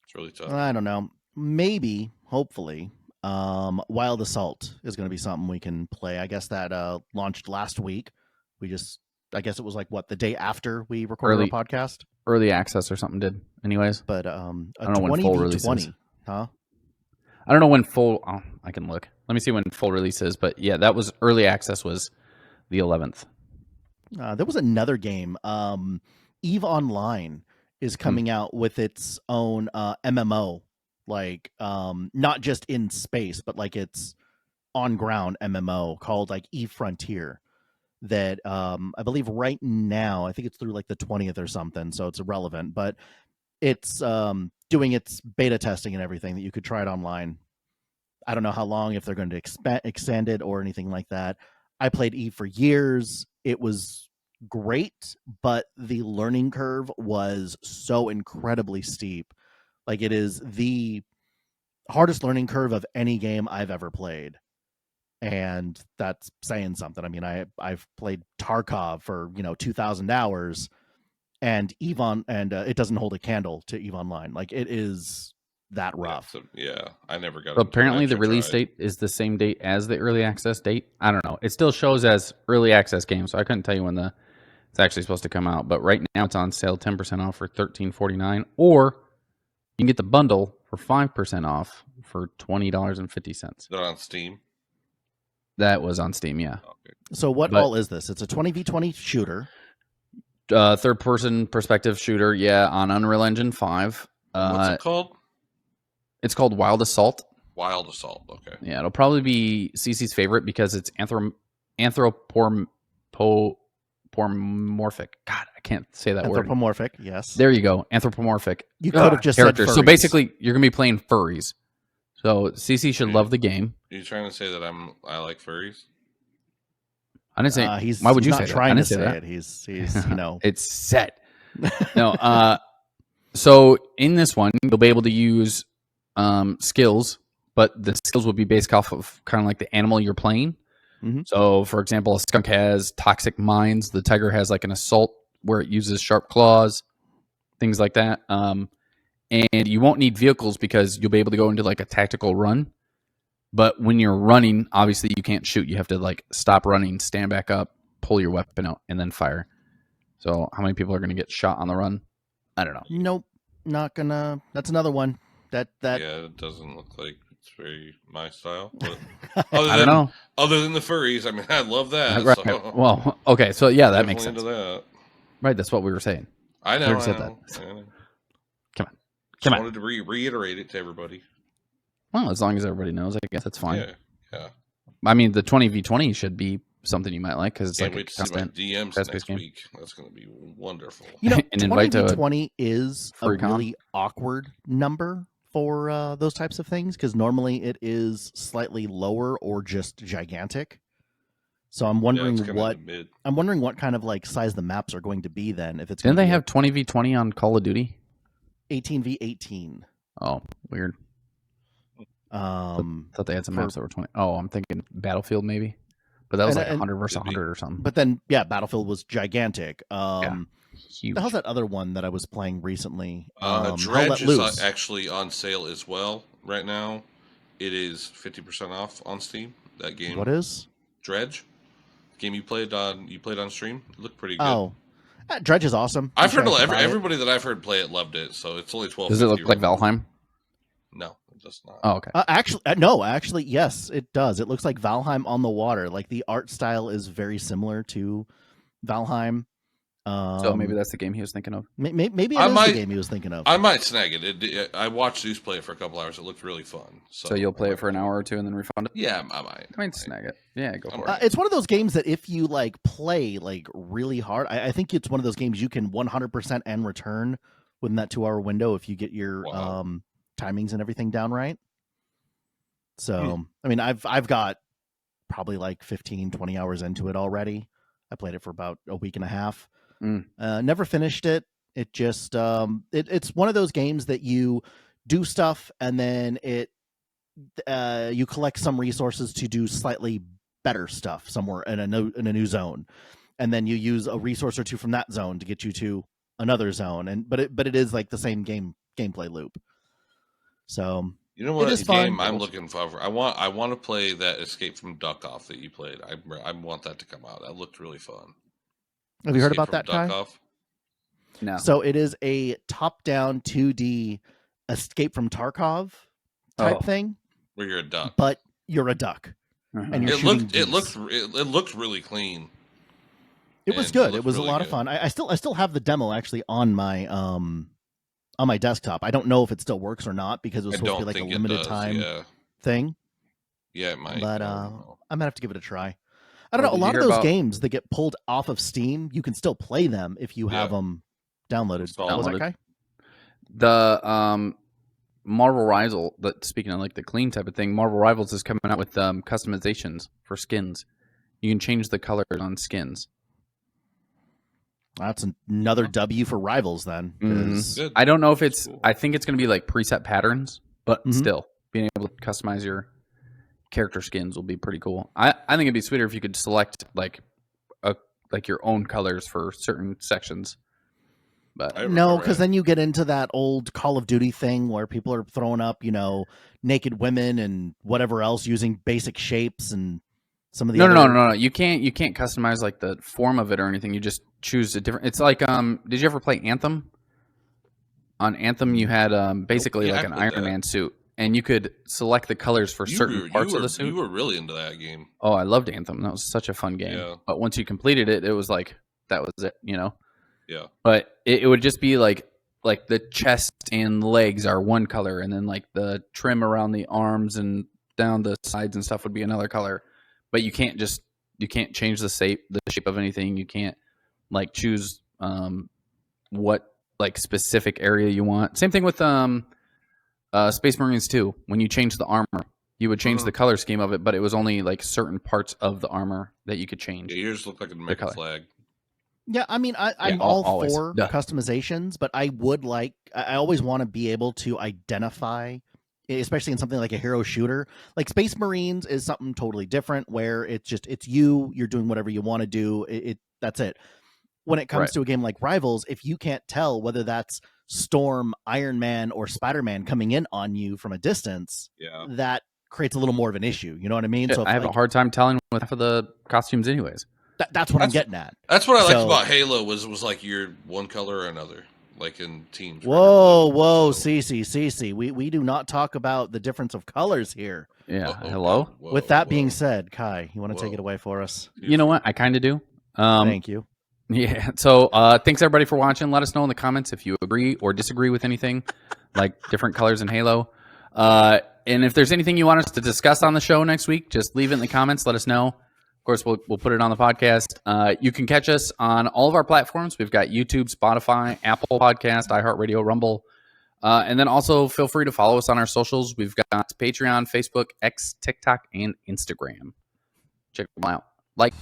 [SPEAKER 1] It's really tough.
[SPEAKER 2] I don't know. Maybe, hopefully, Wild Assault is going to be something we can play. I guess that launched last week. I guess it was like what, the day after we recorded our podcast.
[SPEAKER 3] Early access or something did, anyways.
[SPEAKER 2] But
[SPEAKER 3] I don't know when full release is.
[SPEAKER 2] Huh?
[SPEAKER 3] I don't know when full. Oh, I can look. Let me see when full release is. But yeah, that was early access. Was the 11th.
[SPEAKER 2] There was another game. EVE Online is coming out with its own MMO, like not just in space, but like it's on ground MMO called like EVE Frontier. That I believe right now, I think it's through like the 20th or something, so it's irrelevant, but it's doing its beta testing and everything that you could try it online. I don't know how long, if they're going to extend it or anything like that. I played EVE for years. It was great, but the learning curve was so incredibly steep. Like it is the hardest learning curve of any game I've ever played. And that's saying something. I mean, I've played Tarkov for 2,000 hours, and EVE and it doesn't hold a candle to EVE Online. Like it is that rough.
[SPEAKER 1] Yeah, I never got.
[SPEAKER 3] So apparently, the
[SPEAKER 1] actually
[SPEAKER 3] release
[SPEAKER 1] tried.
[SPEAKER 3] date is the same date as the early access date. I don't know. It still shows as early access game, so I couldn't tell you when it's actually supposed to come out. But right now, it's on sale, 10% off for $13.49, or you can get the bundle for 5% off for $20.50.
[SPEAKER 1] They're on Steam.
[SPEAKER 3] That was on Steam, yeah.
[SPEAKER 1] Okay.
[SPEAKER 2] So what all is this? It's a 20v20 shooter.
[SPEAKER 3] Third-person perspective shooter, yeah, on Unreal Engine 5.
[SPEAKER 1] What's it called?
[SPEAKER 3] It's called Wild Assault.
[SPEAKER 1] Wild Assault. Okay.
[SPEAKER 3] Yeah, it'll probably be CC's favorite because it's anthropomorphic. God, I can't say that word.
[SPEAKER 2] Anthropomorphic, yes.
[SPEAKER 3] There you go. Anthropomorphic.
[SPEAKER 2] You could have just
[SPEAKER 3] characters.
[SPEAKER 2] said furries.
[SPEAKER 3] So basically, you're gonna be playing furries. So CC should love the game.
[SPEAKER 1] Are you trying to say that I like furries?
[SPEAKER 3] I didn't say. Why would you say that?
[SPEAKER 2] Trying to
[SPEAKER 3] say
[SPEAKER 2] say
[SPEAKER 3] that.
[SPEAKER 2] it. He's you know.
[SPEAKER 3] It's set. No. So in this one, you'll be able to use skills, but the skills will be based off of kind of like the animal you're playing.
[SPEAKER 2] Mhm.
[SPEAKER 3] So, for example, a skunk has toxic minds. The tiger has like an assault where it uses sharp claws, things like that. And you won't need vehicles because you'll be able to go into like a tactical run. But when you're running, obviously you can't shoot. You have to like stop running, stand back up, pull your weapon out, and then fire. So, how many people are going to get shot on the run? I don't know.
[SPEAKER 2] Nope, not gonna. That's another one. That
[SPEAKER 1] Yeah, it doesn't look like it's very my style. But
[SPEAKER 3] I don't know.
[SPEAKER 1] Other than the furries, I mean, I love that.
[SPEAKER 3] Right.
[SPEAKER 1] So
[SPEAKER 3] Well, okay. So yeah, that makes sense.
[SPEAKER 1] into that.
[SPEAKER 3] Right. That's what we were saying.
[SPEAKER 1] I know.
[SPEAKER 3] We already
[SPEAKER 1] I
[SPEAKER 3] said
[SPEAKER 1] know.
[SPEAKER 3] that.
[SPEAKER 1] I know.
[SPEAKER 3] Come on.
[SPEAKER 1] Just wanted to reiterate it to everybody.
[SPEAKER 3] Well, as long as everybody knows, I guess that's fine.
[SPEAKER 1] Yeah.
[SPEAKER 3] I mean, the 20v20 should be something you might like because it's
[SPEAKER 1] Can't
[SPEAKER 3] like
[SPEAKER 1] wait
[SPEAKER 3] a
[SPEAKER 1] to see my
[SPEAKER 3] constant
[SPEAKER 1] DMs
[SPEAKER 3] fast-paced
[SPEAKER 1] next
[SPEAKER 3] game.
[SPEAKER 1] week. That's going to be wonderful.
[SPEAKER 2] You know,
[SPEAKER 3] An invite to a
[SPEAKER 2] 20v20 is a
[SPEAKER 3] free con?
[SPEAKER 2] really awkward number for those types of things because normally it is slightly lower or just gigantic. So I'm wondering
[SPEAKER 1] it's kinda
[SPEAKER 2] what
[SPEAKER 1] in the mid.
[SPEAKER 2] I'm wondering what kind of like size the maps are going to be then. If it's
[SPEAKER 3] Didn't
[SPEAKER 2] gonna
[SPEAKER 3] they
[SPEAKER 2] be
[SPEAKER 3] have 20v20 on Call of Duty?
[SPEAKER 2] 18v18.
[SPEAKER 3] Oh, weird. Thought they had some
[SPEAKER 2] for-
[SPEAKER 3] maps that were 20. Oh, I'm thinking Battlefield maybe, but that was like
[SPEAKER 2] And-
[SPEAKER 3] 100 versus
[SPEAKER 1] could be.
[SPEAKER 3] 100 or something.
[SPEAKER 2] But then Battlefield was gigantic.
[SPEAKER 3] Huge.
[SPEAKER 2] The hell's that other one that I was playing recently? Hell
[SPEAKER 1] Dredge
[SPEAKER 2] Let
[SPEAKER 1] is
[SPEAKER 2] Loose.
[SPEAKER 1] actually on sale as well right now. It is 50% off on Steam. That game.
[SPEAKER 2] What is?
[SPEAKER 1] Dredge? Game you played on stream? It looked pretty good.
[SPEAKER 2] Oh, Dredge is awesome.
[SPEAKER 1] I've heard
[SPEAKER 2] You should buy it.
[SPEAKER 1] everybody that I've heard play it loved it, so it's only $12.
[SPEAKER 3] Does it look like Valheim?
[SPEAKER 1] No, it does not.
[SPEAKER 3] Oh, okay.
[SPEAKER 2] Actually, yes, it does. It looks like Valheim on the water. Like the art style is very similar to Valheim.
[SPEAKER 3] So maybe that's the game he was thinking of.
[SPEAKER 2] maybe it
[SPEAKER 1] I
[SPEAKER 2] is
[SPEAKER 1] might-
[SPEAKER 2] the game he was thinking of.
[SPEAKER 1] I might snag it. I watched Zeus play it for a couple hours. It looked really fun.
[SPEAKER 3] So you'll play it for an hour or two and then refund it?
[SPEAKER 1] Yeah, I might.
[SPEAKER 3] I might snag it. Yeah, go for it.
[SPEAKER 2] It's one of those games that if you like play like really hard, I think it's one of those games you can 100% end return within that 2 hour window if you get your
[SPEAKER 1] Wow.
[SPEAKER 2] timings and everything down right. So I mean, I've got probably like 15, 20 hours into it already. I played it for about a week and a half. Never finished it. It just it's one of those games that you do stuff and then you collect some resources to do slightly better stuff somewhere in a new zone, and then you use a resource or two from that zone to get you to another zone. But it is like the same gameplay loop. So
[SPEAKER 1] You know what
[SPEAKER 2] it is
[SPEAKER 1] game
[SPEAKER 2] fun.
[SPEAKER 1] I'm looking for? I want to play that Escape from Duck Off that you played. I want that to come out. That looked really fun.
[SPEAKER 2] Have you heard
[SPEAKER 1] Escape
[SPEAKER 2] about
[SPEAKER 1] from
[SPEAKER 2] that,
[SPEAKER 1] Duck
[SPEAKER 2] Kai?
[SPEAKER 1] Off?
[SPEAKER 3] No.
[SPEAKER 2] So it is a top-down 2D Escape from Tarkov type thing,
[SPEAKER 1] Where you're a duck.
[SPEAKER 2] but you're a duck. And you're
[SPEAKER 1] It
[SPEAKER 2] shooting
[SPEAKER 1] looked really clean.
[SPEAKER 2] It was
[SPEAKER 1] and
[SPEAKER 2] good.
[SPEAKER 1] it
[SPEAKER 2] It was a
[SPEAKER 1] looked
[SPEAKER 2] lot
[SPEAKER 1] really
[SPEAKER 2] of fun. I still have the demo actually on my desktop. I don't know if it still works or not because it was
[SPEAKER 1] I
[SPEAKER 2] supposed to
[SPEAKER 1] don't
[SPEAKER 2] be like a
[SPEAKER 1] think it
[SPEAKER 2] limited
[SPEAKER 1] does.
[SPEAKER 2] time thing.
[SPEAKER 1] Yeah, it might.
[SPEAKER 2] But
[SPEAKER 1] I
[SPEAKER 2] I
[SPEAKER 1] don't know.
[SPEAKER 2] might have to give it a try. I don't
[SPEAKER 3] Oh,
[SPEAKER 2] know. A
[SPEAKER 3] did you
[SPEAKER 2] lot of
[SPEAKER 3] hear
[SPEAKER 2] those
[SPEAKER 3] about-
[SPEAKER 2] games that get pulled off of Steam, you can still play them if you have
[SPEAKER 1] Yeah.
[SPEAKER 2] them downloaded.
[SPEAKER 1] Installed.
[SPEAKER 2] Was that
[SPEAKER 3] Downloaded.
[SPEAKER 2] guy?
[SPEAKER 3] The Marvel Rivals, speaking of like the clean type of thing, Marvel Rivals is coming out with customizations for skins. You can change the colors on skins.
[SPEAKER 2] That's another W for Rivals then. 'Cause-
[SPEAKER 1] Good.
[SPEAKER 3] I don't know if it's.
[SPEAKER 1] Cool.
[SPEAKER 3] I think it's going to be like preset patterns, but
[SPEAKER 2] Mhm.
[SPEAKER 3] still being able to customize your character skins will be pretty cool. I think it'd be sweeter if you could select like your own colors for certain sections. But
[SPEAKER 2] No, because then you get into that old Call of Duty thing where people are throwing up, naked women and whatever else using basic shapes and some of the
[SPEAKER 3] no. You can't customize like the form of it or anything. You just choose a different. It's like did you ever play Anthem? On Anthem, you had basically
[SPEAKER 1] Yeah,
[SPEAKER 3] like
[SPEAKER 1] I
[SPEAKER 3] an
[SPEAKER 1] played
[SPEAKER 3] Iron
[SPEAKER 1] that.
[SPEAKER 3] Man suit, and you could select the colors for certain parts of the suit.
[SPEAKER 1] You were really into that game.
[SPEAKER 3] Oh, I loved Anthem. That was such a fun game.
[SPEAKER 1] Yeah.
[SPEAKER 3] But once you completed it, it was like that was it,
[SPEAKER 1] Yeah.
[SPEAKER 3] But it would just be like the chest and legs are one color, and then like the trim around the arms and down the sides and stuff would be another color. But you can't change the shape of anything. You can't like choose what like specific area you want. Same thing with Space Marines 2. When you change the armor, you would change the color scheme of it, but it was only like certain parts of the armor that you could change.
[SPEAKER 1] Yeah, yours look like an American flag.
[SPEAKER 2] Yeah, I mean, I'm all
[SPEAKER 3] always.
[SPEAKER 2] for customizations, but I always want to be able to identify, especially in something like a hero shooter. Like Space Marines is something totally different where it's you're doing whatever you want to do. That's it. When it comes to a game like Rivals, if you can't tell whether that's Storm, Iron Man, or Spider-Man coming in on you from a distance, that creates a little more of an issue. You know what I mean?
[SPEAKER 3] So I have a hard time telling with half of the costumes anyways.
[SPEAKER 2] That's what I'm getting at.
[SPEAKER 1] That's what I liked about Halo was like you're one color or another, like in Teams.
[SPEAKER 2] Whoa, CC. We do not talk about the difference of colors here.
[SPEAKER 3] Yeah. Hello?
[SPEAKER 2] With that being said, Kai, you want to take it away for us?
[SPEAKER 3] You know what? I kind of do.
[SPEAKER 2] Thank you.
[SPEAKER 3] Yeah. So thanks everybody for watching. Let us know in the comments if you agree or disagree with anything, like different colors in Halo. And if there's anything you want us to discuss on the show next week, just leave it in the comments. Let us know. Of course, we'll put it on the podcast. You can catch us on all of our platforms. We've got YouTube, Spotify, Apple Podcast, iHeartRadio, Rumble. And then also feel free to follow us on our socials. We've got Patreon, Facebook, X, TikTok, and Instagram. Check them out. Like.